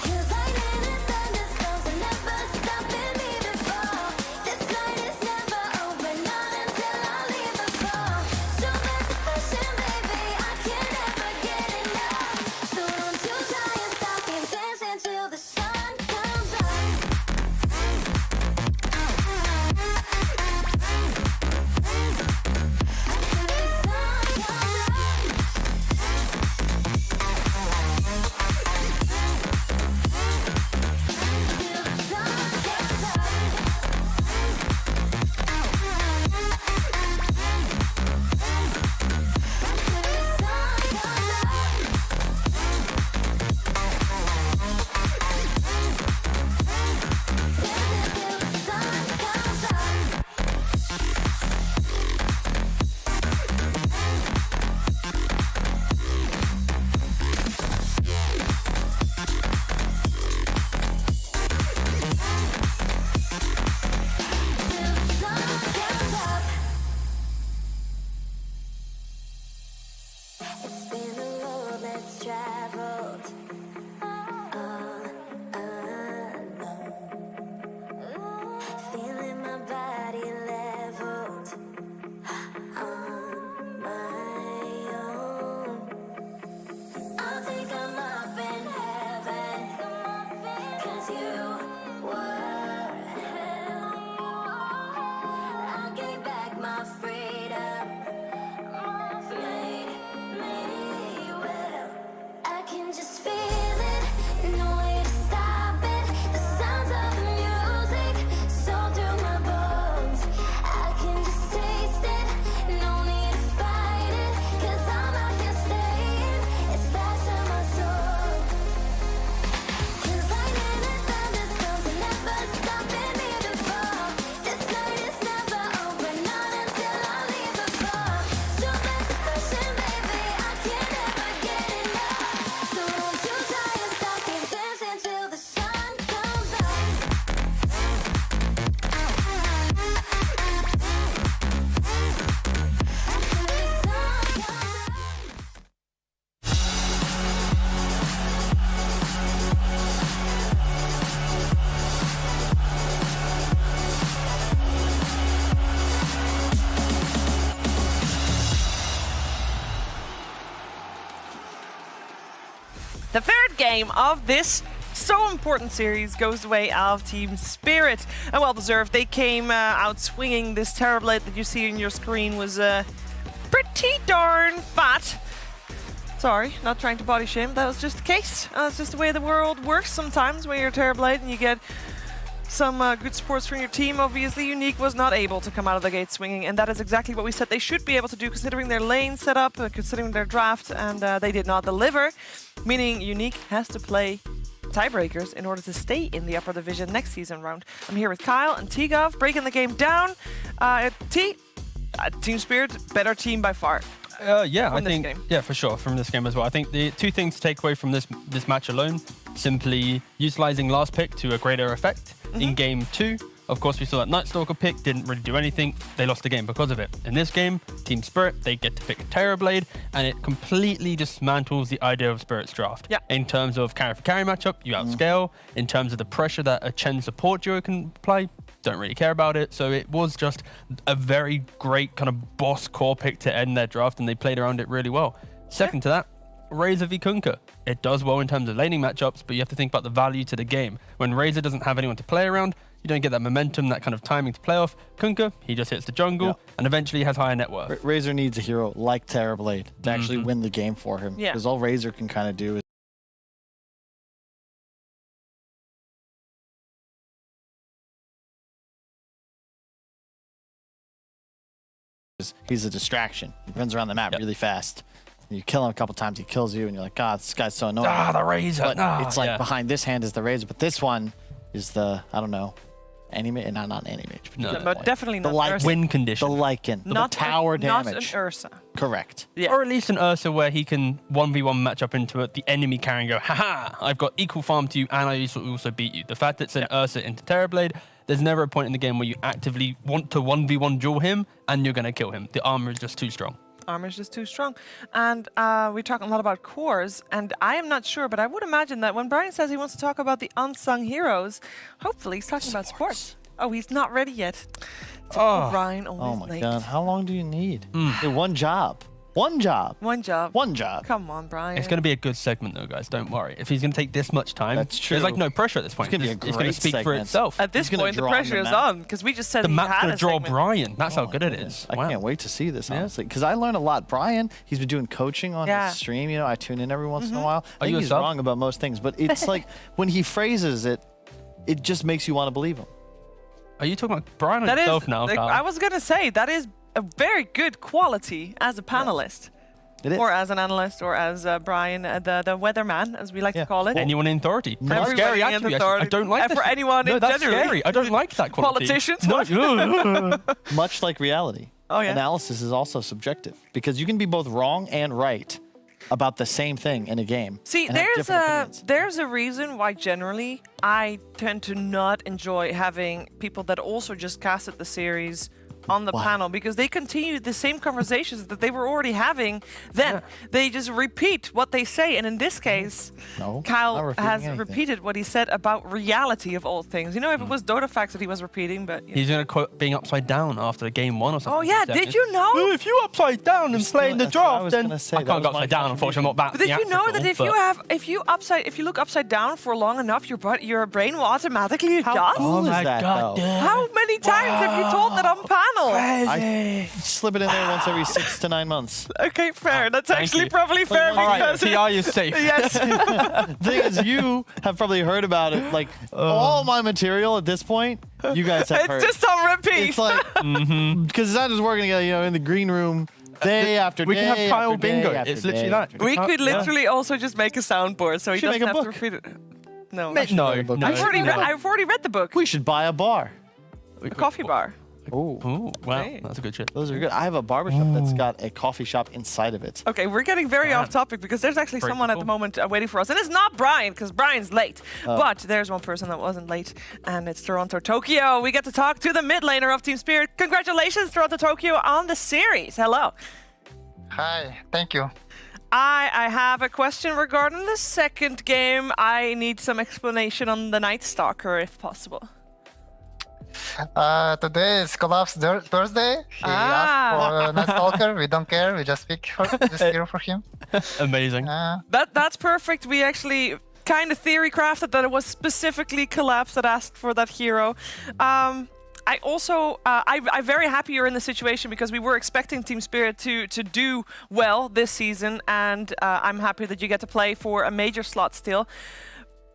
[SPEAKER 9] 'Cause lightning and thunderstorms are never stopping me before. This night is never over, not until I leave the floor. So much passion, baby, I can never get enough. So don't you try and stop me dancing till the sun comes up. It's been a road less traveled, all alone. Feeling my body leveled on my own. I think I'm up in heaven, 'cause you were hell. I gave back my freedom, made me well. I can just feel it, no way to stop it. The sounds of the music, so through my bones. I can just taste it, no need to fight it. 'Cause I'm out here staying, it's last of my soul. 'Cause lightning and thunderstorms are never stopping me before. This night is never over, not until I leave the floor. So much passion, baby, I can never get enough. So don't you try and stop me dancing till the sun comes up.
[SPEAKER 4] The third game of this so important series goes the way of Team Spirit, and well deserved. They came out swinging. This Terrorblade that you see on your screen was pretty darn fat. Sorry, not trying to body shame. That was just the case. That's just the way the world works sometimes when you're a Terrorblade and you get some good supports from your team. Obviously, Unique was not able to come out of the gate swinging, and that is exactly what we said they should be able to do, considering their lane setup, considering their draft, and they did not deliver, meaning Unique has to play tiebreakers in order to stay in the upper division next season round. I'm here with Kyle and Tigov, breaking the game down. Team Spirit, better team by far.
[SPEAKER 10] Yeah, I think, yeah, for sure, from this game as well. I think the two things to take away from this match alone, simply utilizing last pick to a greater effect. In game 2, of course, we saw that Night Stalker pick didn't really do anything. They lost the game because of it. In this game, Team Spirit, they get to pick a Terrorblade, and it completely dismantles the idea of Spirit's draft.
[SPEAKER 4] Yeah.
[SPEAKER 10] In terms of carry for carry matchup, you outscale. In terms of the pressure that a Chen support duo can apply, don't really care about it. So it was just a very great kind of boss core pick to end their draft, and they played around it really well. Second to that, Razor v Kunkka. It does well in terms of laning matchups, but you have to think about the value to the game. When Razor doesn't have anyone to play around, you don't get that momentum, that kind of timing to play off. Kunkka, he just hits the jungle and eventually has higher net worth.
[SPEAKER 1] Razor needs a hero like Terrorblade to actually win the game for him. Because all Razor can kind of do is He's a distraction. He runs around the map really fast. You kill him a couple times, he kills you, and you're like, God, this guy's so annoying.
[SPEAKER 10] The Razor.
[SPEAKER 1] But it's like behind this hand is the Razor, but this one is the, I don't know, animate, not animate.
[SPEAKER 4] But definitely
[SPEAKER 1] the
[SPEAKER 4] not Ursa.
[SPEAKER 10] Win condition.
[SPEAKER 1] The Lycan, the
[SPEAKER 4] Not
[SPEAKER 1] tower
[SPEAKER 4] Not
[SPEAKER 1] damage.
[SPEAKER 4] an Ursa.
[SPEAKER 1] Correct.
[SPEAKER 4] Yeah.
[SPEAKER 10] Or at least an Ursa where he can 1v1 match up into the enemy carry and go, haha, I've got equal farm to you and I also beat you. The fact that it's an Ursa into Terrorblade, there's never a point in the game where you actively want to 1v1 duel him and you're going to kill him. The armor is just too strong.
[SPEAKER 4] Armor's just too strong. And we're talking a lot about cores, and I am not sure, but I would imagine that when Brian says he wants to talk about the unsung heroes, hopefully he's talking about sports. Oh, he's not ready yet. Brian, always
[SPEAKER 1] Oh my
[SPEAKER 4] late.
[SPEAKER 1] God, how long do you need? Dude, one job. One job.
[SPEAKER 4] One job.
[SPEAKER 1] One job.
[SPEAKER 4] Come on, Brian.
[SPEAKER 10] It's going to be a good segment, though, guys. Don't worry. If he's going to take this much time,
[SPEAKER 1] That's true.
[SPEAKER 10] there's like no pressure at this point.
[SPEAKER 1] It's gonna be a
[SPEAKER 10] It's going
[SPEAKER 1] great
[SPEAKER 10] to speak for
[SPEAKER 1] segment.
[SPEAKER 10] itself.
[SPEAKER 4] At this
[SPEAKER 1] He's gonna
[SPEAKER 4] point, the
[SPEAKER 1] draw on
[SPEAKER 4] pressure
[SPEAKER 1] the
[SPEAKER 4] is
[SPEAKER 1] map.
[SPEAKER 4] on, because we just said
[SPEAKER 10] The
[SPEAKER 4] he
[SPEAKER 10] map's
[SPEAKER 4] had
[SPEAKER 10] going
[SPEAKER 4] a
[SPEAKER 10] to draw
[SPEAKER 4] segment.
[SPEAKER 10] Brian. That's how
[SPEAKER 1] Oh my
[SPEAKER 10] good it
[SPEAKER 1] goodness.
[SPEAKER 10] is.
[SPEAKER 1] I
[SPEAKER 10] Wow.
[SPEAKER 1] can't wait to see this, honestly, because I learn a lot. Brian, he's been doing coaching on
[SPEAKER 4] Yeah.
[SPEAKER 1] his stream. You know, I tune in every once in a while. I
[SPEAKER 10] Are you
[SPEAKER 1] think
[SPEAKER 10] a
[SPEAKER 1] he's
[SPEAKER 10] sub?
[SPEAKER 1] wrong about most things, but it's like when he phrases it, it just makes you want to believe him.
[SPEAKER 10] Are you talking about Brian or
[SPEAKER 4] That
[SPEAKER 10] yourself
[SPEAKER 4] is,
[SPEAKER 10] now,
[SPEAKER 4] like,
[SPEAKER 10] pal?
[SPEAKER 4] I was going to say, that is a very good quality as a panelist.
[SPEAKER 1] It is.
[SPEAKER 4] Or as an analyst, or as Brian, the weatherman, as we like to call it.
[SPEAKER 10] Anyone in authority. That's
[SPEAKER 4] Everybody
[SPEAKER 10] scary,
[SPEAKER 4] in
[SPEAKER 10] actually. I
[SPEAKER 4] authority.
[SPEAKER 10] don't like
[SPEAKER 4] For
[SPEAKER 10] this.
[SPEAKER 4] anyone
[SPEAKER 10] no,
[SPEAKER 4] in
[SPEAKER 10] that's
[SPEAKER 4] general.
[SPEAKER 10] scary. I don't like that quality.
[SPEAKER 4] Politicians?
[SPEAKER 10] No.
[SPEAKER 1] Much like reality.
[SPEAKER 4] Oh, yeah.
[SPEAKER 1] Analysis is also subjective because you can be both wrong and right about the same thing in a game.
[SPEAKER 4] See,
[SPEAKER 1] and have different opinions.
[SPEAKER 4] there's a reason why generally I tend to not enjoy having people that also just casted the series on the
[SPEAKER 1] Why?
[SPEAKER 4] panel, because they continue the same conversations that they were already having. Then they just repeat what they say, and in this case,
[SPEAKER 1] No, not
[SPEAKER 4] Kyle
[SPEAKER 1] repeating
[SPEAKER 4] has
[SPEAKER 1] anything.
[SPEAKER 4] repeated what he said about reality of all things. You know, if it was Dota facts that he was repeating, but
[SPEAKER 10] He's going to quote being upside down after game one or something.
[SPEAKER 4] oh yeah,
[SPEAKER 10] He said.
[SPEAKER 4] did you know?
[SPEAKER 10] Well, if you upside down and play in the
[SPEAKER 1] That's what I
[SPEAKER 10] draft,
[SPEAKER 1] was
[SPEAKER 10] then
[SPEAKER 1] gonna say.
[SPEAKER 10] I
[SPEAKER 1] That
[SPEAKER 10] can't go
[SPEAKER 1] was my
[SPEAKER 10] upside down. Unfortunately, I'm not that.
[SPEAKER 4] But did you know that if you look upside down for long enough, your brain will automatically adjust?
[SPEAKER 1] cool
[SPEAKER 10] Oh
[SPEAKER 1] is
[SPEAKER 10] my
[SPEAKER 1] that,
[SPEAKER 10] god!
[SPEAKER 1] though?
[SPEAKER 4] How many times have you told that on panel?
[SPEAKER 1] I slip it in there once every 6 to 9 months.
[SPEAKER 4] Okay, fair. That's
[SPEAKER 10] thank
[SPEAKER 4] actually
[SPEAKER 10] you.
[SPEAKER 4] probably fair
[SPEAKER 10] All right,
[SPEAKER 4] because
[SPEAKER 10] TI is safe.
[SPEAKER 4] yes.
[SPEAKER 1] The thing is, you have probably heard about it. Like all my material at this point, you guys have heard.
[SPEAKER 4] It's just on repeat.
[SPEAKER 1] It's like because it's not just working together. You know, in the green room, day after day.
[SPEAKER 10] We can have Kyle
[SPEAKER 1] after day
[SPEAKER 10] bingo.
[SPEAKER 1] after
[SPEAKER 10] It's literally
[SPEAKER 1] day
[SPEAKER 10] that.
[SPEAKER 1] after day.
[SPEAKER 4] We could literally also just make a soundboard, so he
[SPEAKER 1] Should
[SPEAKER 4] doesn't
[SPEAKER 1] make a
[SPEAKER 4] have
[SPEAKER 1] book.
[SPEAKER 4] to repeat it. No,
[SPEAKER 10] No,
[SPEAKER 1] I've
[SPEAKER 4] I've already read the book.
[SPEAKER 1] We should buy a bar.
[SPEAKER 4] A coffee bar.
[SPEAKER 1] Oh,
[SPEAKER 10] Ooh, wow,
[SPEAKER 4] Hey.
[SPEAKER 10] that's a good shit.
[SPEAKER 1] those are good. I have a barbershop that's got a coffee shop inside of it.
[SPEAKER 4] Okay, we're getting very off topic because there's actually
[SPEAKER 10] Pretty
[SPEAKER 4] someone at the
[SPEAKER 10] cool.
[SPEAKER 4] moment waiting for us, and it's not Brian because Brian's late. But there's one person that wasn't late, and it's Toronto Tokyo. We get to talk to the mid laner of Team Spirit. Congratulations, Toronto Tokyo, on the series. Hello.
[SPEAKER 8] Hi, thank you.
[SPEAKER 4] I have a question regarding the second game. I need some explanation on the Night Stalker, if possible.
[SPEAKER 8] Today is Collapse Thursday. He asked for Night Stalker. We don't care. We just pick this hero for him.
[SPEAKER 10] Amazing.
[SPEAKER 4] That's perfect. We actually kind of theory crafted that it was specifically Collapse that asked for that hero. I also, I'm very happy you're in the situation because we were expecting Team Spirit to do well this season, and I'm happy that you get to play for a major slot still.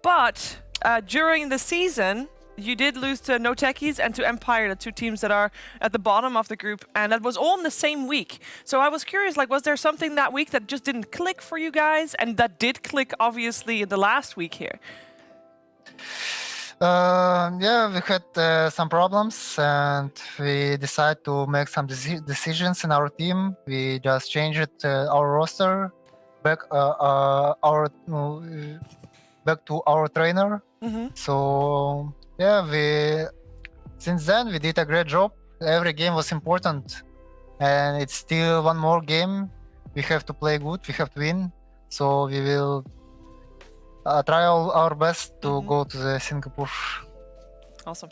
[SPEAKER 4] But during the season, you did lose to No Techies and to Empire, the two teams that are at the bottom of the group, and that was all in the same week. So I was curious, like, was there something that week that just didn't click for you guys, and that did click, obviously, in the last week here?
[SPEAKER 8] Yeah, we had some problems, and we decided to make some decisions in our team. We just changed our roster back back to our trainer. So yeah, since then we did a great job. Every game was important, and it's still one more game. We have to play good. We have to win. So we will try our best to go to the Singapore.
[SPEAKER 4] Awesome.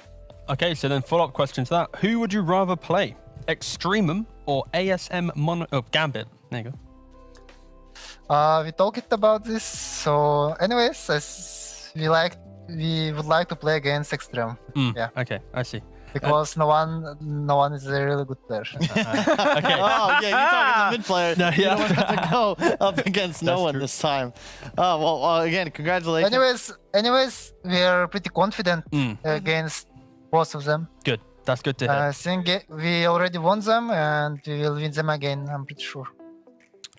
[SPEAKER 10] Okay, so then follow-up question to that. Who would you rather play? Extremum or ASM Mono... Oh, Gambit. There you go.
[SPEAKER 8] We talked about this. So anyways, we would like to play against Extreme. Yeah.
[SPEAKER 10] Okay, I see.
[SPEAKER 8] Because no one is a really good player.
[SPEAKER 10] Okay.
[SPEAKER 1] Oh, yeah, you're talking the mid player.
[SPEAKER 10] No,
[SPEAKER 1] You
[SPEAKER 10] yeah.
[SPEAKER 1] don't have to go up against no one this time. Oh, well, again, congratulations.
[SPEAKER 8] Anyways, we are pretty confident against both of them.
[SPEAKER 10] Good. That's good to hear.
[SPEAKER 8] I think we already won them, and we will win them again. I'm pretty sure.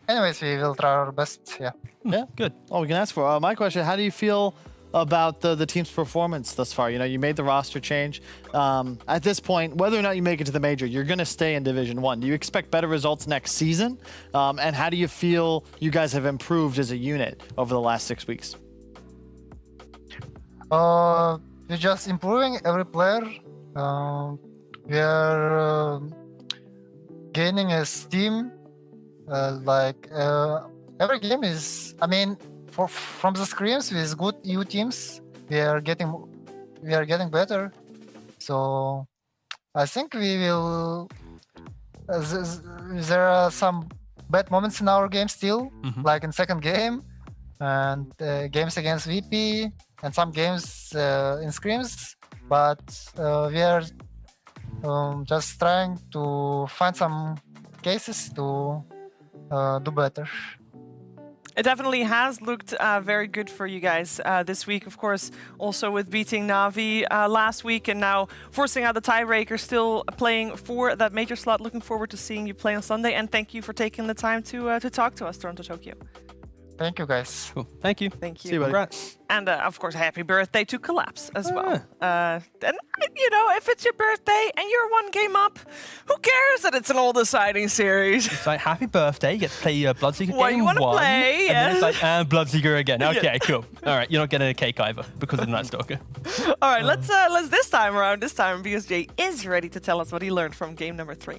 [SPEAKER 8] Anyways, we will try our best. Yeah.
[SPEAKER 1] Yeah,
[SPEAKER 10] Good.
[SPEAKER 1] all we can ask for. My question: how do you feel about the team's performance thus far? You know, you made the roster change. At this point, whether or not you make it to the major, you're going to stay in Division 1. Do you expect better results next season? And how do you feel you guys have improved as a unit over the last 6 weeks?
[SPEAKER 8] We're just improving every player. We are gaining as team. Every game is, I mean, from the scrims with good EU teams, we are getting better. So I think we will. There are some bad moments in our game still, like in second game, and games against VP, and some games in scrims. But we are just trying to find some cases to do better.
[SPEAKER 4] It definitely has looked very good for you guys this week, of course, also with beating Na'Vi last week and now forcing out the tiebreaker, still playing for that major slot. Looking forward to seeing you play on Sunday, and thank you for taking the time to talk to us, Toronto Tokyo.
[SPEAKER 8] Thank you, guys.
[SPEAKER 10] Cool. Thank you.
[SPEAKER 4] Thank you.
[SPEAKER 1] See you, buddy.
[SPEAKER 10] Congrats.
[SPEAKER 4] And of course, happy birthday to Collapse as well. And you know, if it's your birthday and you're 1 game up, who cares that it's an all-deciding series?
[SPEAKER 10] It's like, happy birthday. You get to play Bloodseeker
[SPEAKER 4] What
[SPEAKER 10] game
[SPEAKER 4] you wanna
[SPEAKER 10] 1.
[SPEAKER 4] play,
[SPEAKER 10] And then it's
[SPEAKER 4] yes.
[SPEAKER 10] like, Bloodseeker again. Okay, cool. All right, you're not getting a cake either because of Night Stalker.
[SPEAKER 4] All right, let's this time around, because Jay is ready to tell us what he learned from game number 3.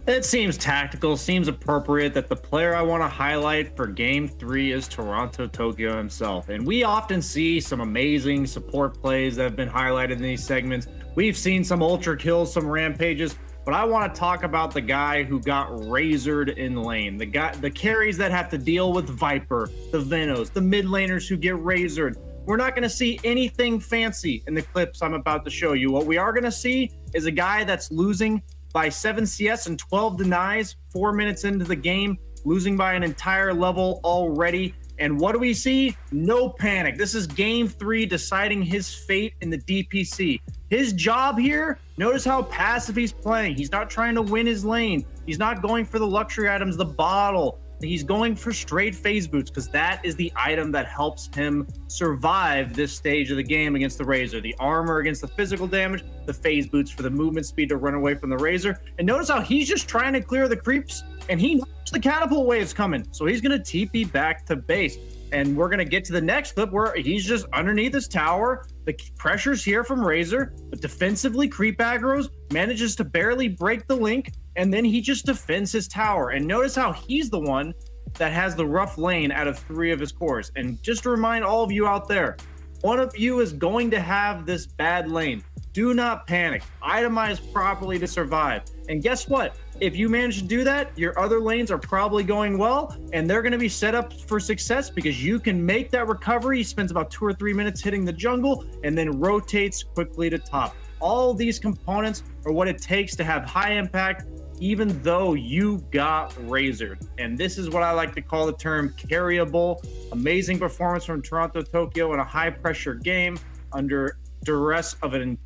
[SPEAKER 11] It seems tactical, seems appropriate that the player I want to highlight for Game 3 is Toronto Tokyo himself. And we often see some amazing support plays that have been highlighted in these segments. We've seen some ultra kills, some rampages, but I want to talk about the guy who got razored in lane. The carries that have to deal with Viper, the Venos, the mid laners who get razored. We're not going to see anything fancy in the clips I'm about to show you. What we are going to see is a guy that's losing by 7 CS and 12 denies 4 minutes into the game, losing by an entire level already. And what do we see? No panic. This is game 3 deciding his fate in the DPC. His job here, notice how passive he's playing. He's not trying to win his lane. He's not going for the luxury items, the bottle. He's going for straight phase boots because that is the item that helps him survive this stage of the game against the Razor. The armor against the physical damage, the phase boots for the movement speed to run away from the Razor. And notice how he's just trying to clear the creeps, and he knows the catapult wave's coming. So he's going to TP back to base. And we're going to get to the next clip where he's just underneath his tower. The pressure's here from Razor, but defensively creep aggroes, manages to barely break the link, and then he just defends his tower. And notice how he's the one that has the rough lane out of 3 of his cores. And just to remind all of you out there, one of you is going to have this bad lane. Do not panic. Itemize properly to survive. And guess what? If you manage to do that, your other lanes are probably going well, and they're going to be set up for success because you can make that recovery. He spends about 2 or 3 minutes hitting the jungle and then rotates quickly to top. All these components are what it takes to have high impact, even though you got razored. And this is what I like to call the term carryable. Amazing performance from Toronto Tokyo in a high pressure game under duress of an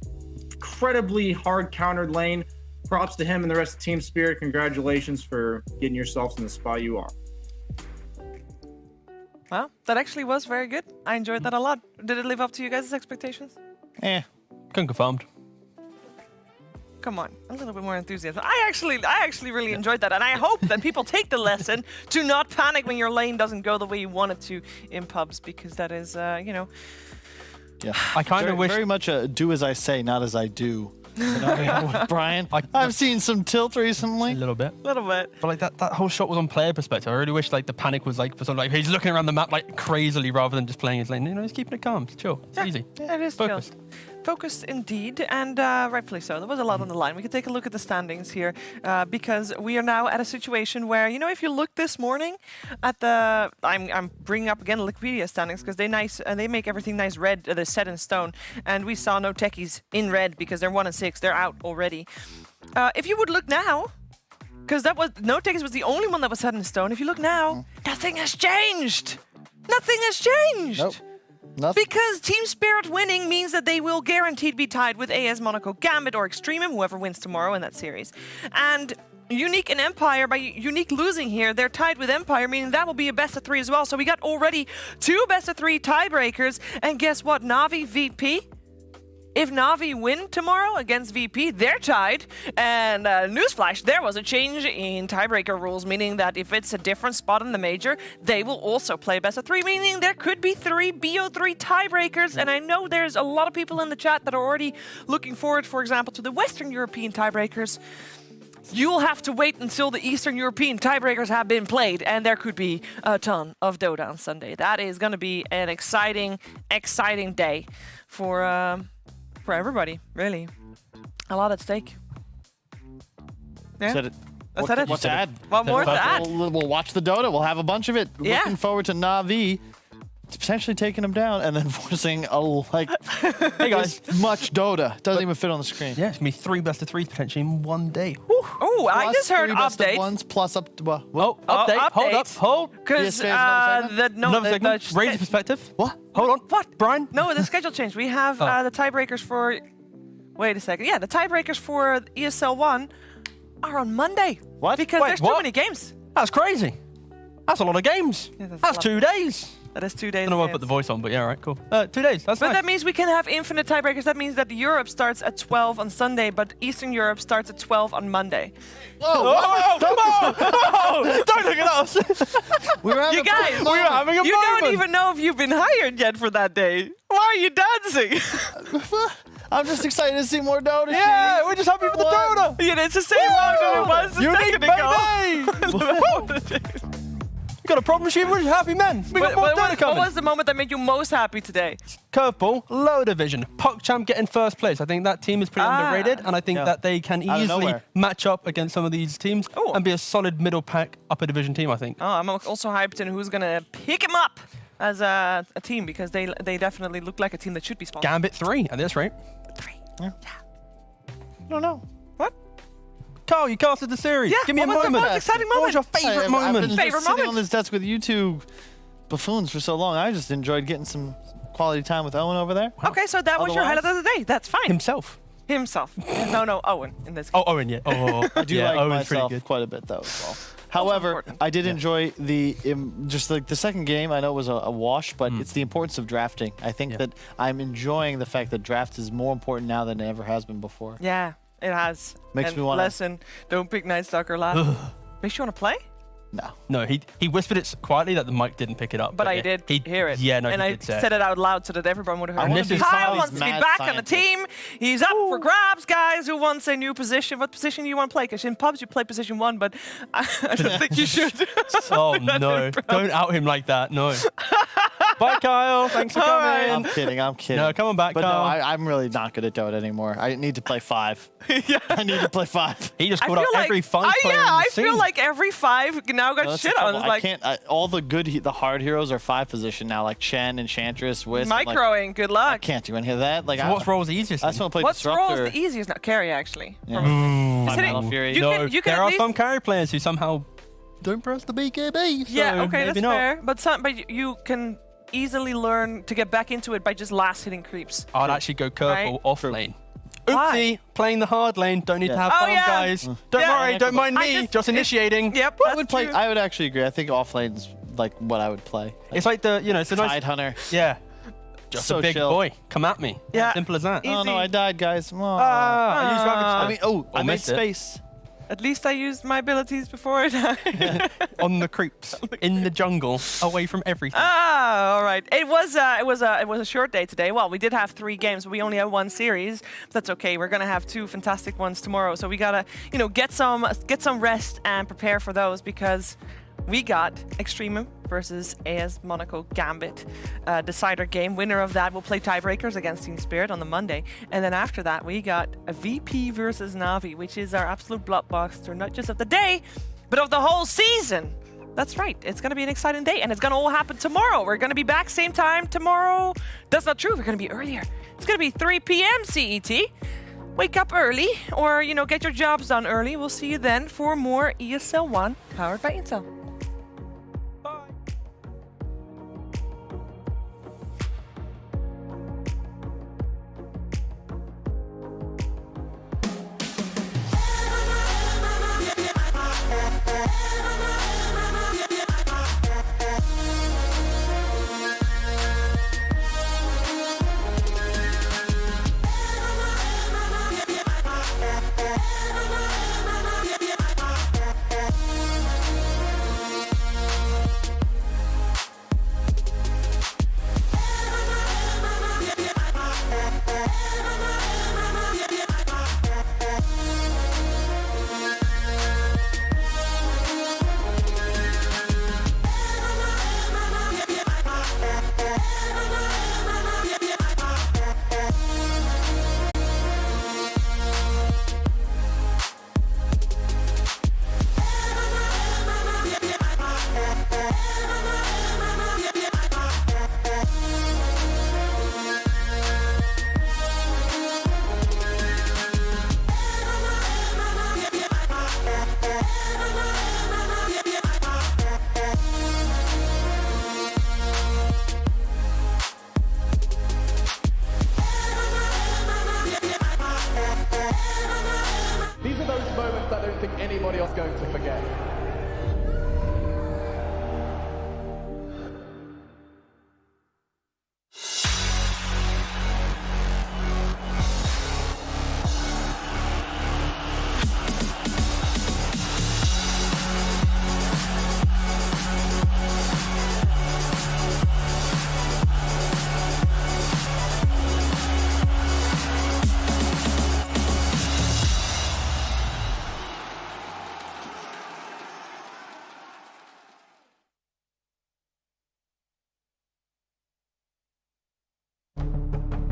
[SPEAKER 11] incredibly hard countered lane. Props to him and the rest of Team Spirit. Congratulations for getting yourselves in the spot you are.
[SPEAKER 4] Well, that actually was very good. I enjoyed that a lot. Did it live up to you guys' expectations?
[SPEAKER 10] Confirmed.
[SPEAKER 4] Come on, a little bit more enthusiasm. I actually really enjoyed that, and I hope that people take the lesson to not panic when your lane doesn't go the way you want it to in pubs, because that is, you know.
[SPEAKER 1] Yeah,
[SPEAKER 10] I kind of wish
[SPEAKER 1] very much do as I say, not as I do. You know what I mean? With Brian, I've seen some tilt recently.
[SPEAKER 10] A little bit.
[SPEAKER 4] But
[SPEAKER 10] like that whole shot was on player perspective. I really wish like the panic was like for something like he's looking around the map like crazily rather than just playing his lane. You know, he's keeping it calm. It's chill. It's easy.
[SPEAKER 4] Yeah, it is
[SPEAKER 10] focused.
[SPEAKER 4] chill. Focused indeed, and rightfully so. There was a lot on the line. We can take a look at the standings here because we are now at a situation where, you know, if you look this morning at the, I'm bringing up again Liquidia standings because they make everything nice red. They're set in stone, and we saw no techies in red because they're 1 and 6. They're out already. If you would look now, because that was no techies was the only one that was set in stone. If you look now, nothing has changed. Nothing has changed.
[SPEAKER 1] Nope. Nothing.
[SPEAKER 4] Because Team Spirit winning means that they will guaranteed be tied with AS Monaco Gambit or Extremum, whoever wins tomorrow in that series. And Unique and Empire, by Unique losing here, they're tied with Empire, meaning that will be a best of 3 as well. So we got already 2 best of 3 tiebreakers. And guess what? Na'Vi VP? If Na'Vi win tomorrow against VP, they're tied. And newsflash, there was a change in tiebreaker rules, meaning that if it's a different spot in the major, they will also play best of 3, meaning there could be 3 BO3 tiebreakers. And I know there's a lot of people in the chat that are already looking forward, for example, to the Western European tiebreakers. You'll have to wait until the Eastern European tiebreakers have been played, and there could be a ton of Dota on Sunday. That is going to be an exciting, exciting day for everybody, really. A lot at stake. Yeah.
[SPEAKER 1] Said it.
[SPEAKER 4] That's it.
[SPEAKER 1] What's to add?
[SPEAKER 4] What more to add?
[SPEAKER 1] We'll watch the Dota. We'll have a bunch of it.
[SPEAKER 4] Yeah.
[SPEAKER 1] Looking forward to Na'Vi potentially taking them down and then forcing
[SPEAKER 10] Hey guys,
[SPEAKER 1] much Dota. Doesn't even fit on the screen.
[SPEAKER 10] yeah, it's gonna be 3 best of 3s potentially in one day.
[SPEAKER 4] Oh, I just heard
[SPEAKER 1] 3 best of
[SPEAKER 4] update.
[SPEAKER 1] ones plus up.
[SPEAKER 10] Update.
[SPEAKER 4] update.
[SPEAKER 10] Hold up. Hold.
[SPEAKER 4] Because
[SPEAKER 1] PSV is
[SPEAKER 10] Another second. Raise your perspective.
[SPEAKER 1] What?
[SPEAKER 10] Hold on.
[SPEAKER 4] What?
[SPEAKER 10] Brian?
[SPEAKER 4] No, the schedule changed. We have the tiebreakers for... Wait a second. Yeah, the tiebreakers for ESL 1 are on Monday.
[SPEAKER 1] What?
[SPEAKER 4] Because
[SPEAKER 10] Wait,
[SPEAKER 4] there's
[SPEAKER 10] what?
[SPEAKER 4] too many games.
[SPEAKER 10] That's crazy. That's a lot of games.
[SPEAKER 4] Yeah, that's a
[SPEAKER 10] that's
[SPEAKER 4] lot.
[SPEAKER 10] 2 days.
[SPEAKER 4] That is 2
[SPEAKER 10] I
[SPEAKER 4] days.
[SPEAKER 10] don't know why I
[SPEAKER 4] of
[SPEAKER 10] put the
[SPEAKER 4] games.
[SPEAKER 10] voice on, but yeah, all right, cool. 2 days. That's
[SPEAKER 4] But
[SPEAKER 10] nice.
[SPEAKER 4] that means we can have infinite tiebreakers. That means that Europe starts at 12 on Sunday, but Eastern Europe starts at 12 on Monday.
[SPEAKER 10] Oh, come on! Oh, don't look at us.
[SPEAKER 1] We were having
[SPEAKER 4] You guys,
[SPEAKER 10] we were having a
[SPEAKER 4] you
[SPEAKER 10] moment.
[SPEAKER 4] don't even know if you've been hired yet for that day. Why are you dancing?
[SPEAKER 1] I'm just excited to see more Dota.
[SPEAKER 10] Yeah, we're just happy for the Dota.
[SPEAKER 4] Yeah, it's the same amount that it was a
[SPEAKER 10] Unique,
[SPEAKER 4] second ago.
[SPEAKER 10] baby! We got a problem sheet. We're just happy men. We got more Dota
[SPEAKER 4] What
[SPEAKER 10] coming.
[SPEAKER 4] was the moment that made you most happy today?
[SPEAKER 10] Curveball, lower division. PogChamp getting first place. I think that team is pretty underrated, and I think that they can
[SPEAKER 1] Out of
[SPEAKER 10] easily
[SPEAKER 1] nowhere.
[SPEAKER 10] match up against some of these teams
[SPEAKER 4] Ooh.
[SPEAKER 10] and be a solid middle pack upper division team, I think.
[SPEAKER 4] Oh, I'm also hyped in who's gonna pick him up as a team, because they definitely look like a team that should be sponsored.
[SPEAKER 10] Gambit 3 at this rate.
[SPEAKER 4] 3.
[SPEAKER 1] I don't know.
[SPEAKER 4] What?
[SPEAKER 10] Carl, you casted the series.
[SPEAKER 4] Yeah,
[SPEAKER 10] Give me a
[SPEAKER 4] what was the
[SPEAKER 10] moment.
[SPEAKER 4] most exciting
[SPEAKER 10] What was your
[SPEAKER 4] moment?
[SPEAKER 10] favorite
[SPEAKER 1] I've
[SPEAKER 10] moment?
[SPEAKER 1] been just
[SPEAKER 4] Favorite
[SPEAKER 1] sitting
[SPEAKER 4] moment?
[SPEAKER 1] on this desk with you two buffoons for so long. I just enjoyed getting some quality time with Owen over there.
[SPEAKER 4] Okay, so that was your
[SPEAKER 1] Otherwise-
[SPEAKER 4] highlight of the day. That's fine.
[SPEAKER 10] Himself.
[SPEAKER 4] Himself. No, Owen in this case.
[SPEAKER 10] Oh, Owen, yeah. Oh,
[SPEAKER 1] I do
[SPEAKER 10] yeah,
[SPEAKER 1] like
[SPEAKER 10] Owen's pretty
[SPEAKER 1] myself
[SPEAKER 10] good.
[SPEAKER 1] quite a bit though as well. However,
[SPEAKER 4] important.
[SPEAKER 1] I did enjoy just like the second game. I know it was a wash, but it's the importance of drafting. I think that I'm enjoying the fact that draft is more important now than it ever has been before.
[SPEAKER 4] Yeah, it has.
[SPEAKER 1] Makes
[SPEAKER 4] and
[SPEAKER 1] me wanna-
[SPEAKER 4] Lesson, don't pick Night Stalker last. Makes you want to play?
[SPEAKER 1] No.
[SPEAKER 10] No, he whispered it quietly that the mic didn't pick it up.
[SPEAKER 4] But I
[SPEAKER 10] yeah,
[SPEAKER 4] did hear it.
[SPEAKER 10] Yeah, no,
[SPEAKER 4] and
[SPEAKER 10] he
[SPEAKER 4] I
[SPEAKER 10] did say
[SPEAKER 4] said it out loud so that everyone would have heard
[SPEAKER 10] And
[SPEAKER 4] it.
[SPEAKER 10] this is
[SPEAKER 4] Kyle
[SPEAKER 1] Kylie's
[SPEAKER 4] wants to be
[SPEAKER 1] mad
[SPEAKER 4] back on the
[SPEAKER 1] scientist.
[SPEAKER 4] team. He's up for grabs, guys. Who wants a new position? What position do you want to play? Because in pubs you play position 1, but I don't think you should.
[SPEAKER 10] Oh, no. Don't out him like that. No. Bye, Kyle. Thanks for coming.
[SPEAKER 1] I'm kidding. I'm kidding.
[SPEAKER 10] No, come on back,
[SPEAKER 1] But
[SPEAKER 10] Kyle.
[SPEAKER 1] no, I'm really not good at Dota anymore. I need to play 5.
[SPEAKER 4] Yeah.
[SPEAKER 1] I need to play 5.
[SPEAKER 10] He just
[SPEAKER 4] I
[SPEAKER 10] called out
[SPEAKER 4] feel like
[SPEAKER 10] every fun player in the
[SPEAKER 4] I
[SPEAKER 10] scene.
[SPEAKER 4] feel like every 5 now got
[SPEAKER 1] No, that's the
[SPEAKER 4] shit on.
[SPEAKER 1] trouble.
[SPEAKER 4] It's
[SPEAKER 1] I
[SPEAKER 4] like
[SPEAKER 1] can't. All the the hard heroes are 5 position now, like Chen, Enchantress, Wisp. Like,
[SPEAKER 4] microing. Good
[SPEAKER 1] I
[SPEAKER 4] luck.
[SPEAKER 1] can't do any of that. Like,
[SPEAKER 10] So what's role's easiest?
[SPEAKER 1] I just want to play
[SPEAKER 4] What's role
[SPEAKER 1] Disruptor.
[SPEAKER 4] is the easiest now? Carry, actually.
[SPEAKER 1] Yeah.
[SPEAKER 4] Isn't it-
[SPEAKER 1] Metal Fury.
[SPEAKER 4] you
[SPEAKER 10] No,
[SPEAKER 4] can
[SPEAKER 10] there
[SPEAKER 4] at
[SPEAKER 10] are
[SPEAKER 4] least-
[SPEAKER 10] some carry players who somehow don't press the BKB. So
[SPEAKER 4] Yeah, okay,
[SPEAKER 10] maybe
[SPEAKER 4] that's
[SPEAKER 10] not.
[SPEAKER 4] fair. But you can easily learn to get back into it by just last hitting creeps.
[SPEAKER 10] I'd actually go curveball
[SPEAKER 4] Right?
[SPEAKER 10] off lane.
[SPEAKER 4] Why?
[SPEAKER 10] Oopsie, playing the hard lane. Don't need to
[SPEAKER 1] Yeah.
[SPEAKER 10] have
[SPEAKER 4] Oh,
[SPEAKER 10] fun,
[SPEAKER 4] yeah.
[SPEAKER 10] guys. Don't
[SPEAKER 4] Yeah.
[SPEAKER 10] worry, don't mind
[SPEAKER 4] I
[SPEAKER 10] me. Just initiating.
[SPEAKER 4] Yep,
[SPEAKER 1] I
[SPEAKER 4] that's
[SPEAKER 1] would play.
[SPEAKER 4] true.
[SPEAKER 1] I would actually agree. I think offlane's like what I would play.
[SPEAKER 10] It's like the, it's a nice.
[SPEAKER 1] Tide Hunter.
[SPEAKER 10] Yeah. Just
[SPEAKER 1] So
[SPEAKER 10] a big
[SPEAKER 1] chill.
[SPEAKER 10] boy. Come at me.
[SPEAKER 4] Yeah.
[SPEAKER 10] Simple as that.
[SPEAKER 4] Easy.
[SPEAKER 1] Oh no, I died, guys. Oh.
[SPEAKER 10] I used Ravage
[SPEAKER 1] I mean, I made
[SPEAKER 10] missed it.
[SPEAKER 1] space.
[SPEAKER 4] At least I used my abilities before I died.
[SPEAKER 10] on the creeps, in the jungle, away from everything.
[SPEAKER 4] All right. It was a short day today. Well, we did have 3 games, but we only have 1 series. But that's okay. We're gonna have 2 fantastic ones tomorrow. So we gotta, get some rest and prepare for those, because we got Extremum versus AS Monaco Gambit decider game. Winner of that will play tiebreakers against Team Spirit on the Monday. And then after that, we got a VP versus Na'Vi, which is our absolute blockbuster, not just of the day, but of the whole season. That's right. It's going to be an exciting day, and it's going to all happen tomorrow. We're going to be back same time tomorrow. That's not true. We're going to be earlier. It's going to be 3 p.m. CET. Wake up early, or, get your jobs done early. We'll see you then for more ESL 1 powered by Intel.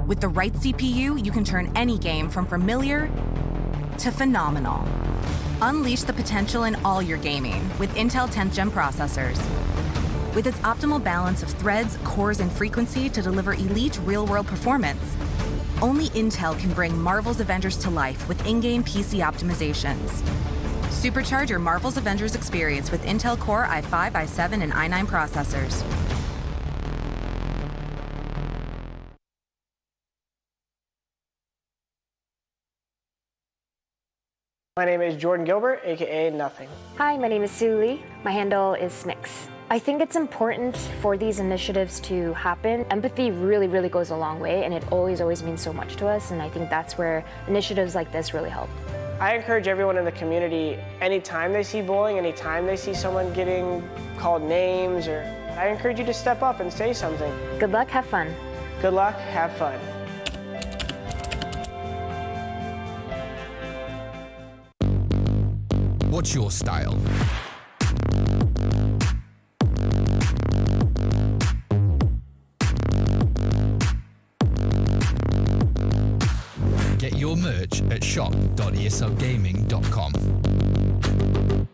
[SPEAKER 5] With the right CPU, you can turn any game from familiar to phenomenal. Unleash the potential in all your gaming with Intel 10th Gen processors. With its optimal balance of threads, cores, and frequency to deliver elite real-world performance, only Intel can bring Marvel's Avengers to life with in-game PC optimizations. Supercharge your Marvel's Avengers experience with Intel Core i5, i7, and i9 processors.
[SPEAKER 12] My name is Jordan Gilbert, aka Nothing.
[SPEAKER 13] Hi, my name is Sue Lee. My handle is Smix. I think it's important for these initiatives to happen. Empathy really, really goes a long way, and it always means so much to us, and I think that's where initiatives like this really help.
[SPEAKER 12] I encourage everyone in the community, anytime they see bullying, anytime they see someone getting called names, I encourage you to step up and say something.
[SPEAKER 13] Good luck, have fun.
[SPEAKER 12] Good luck, have fun.
[SPEAKER 14] What's your style? Get your merch at shop.eslgaming.com.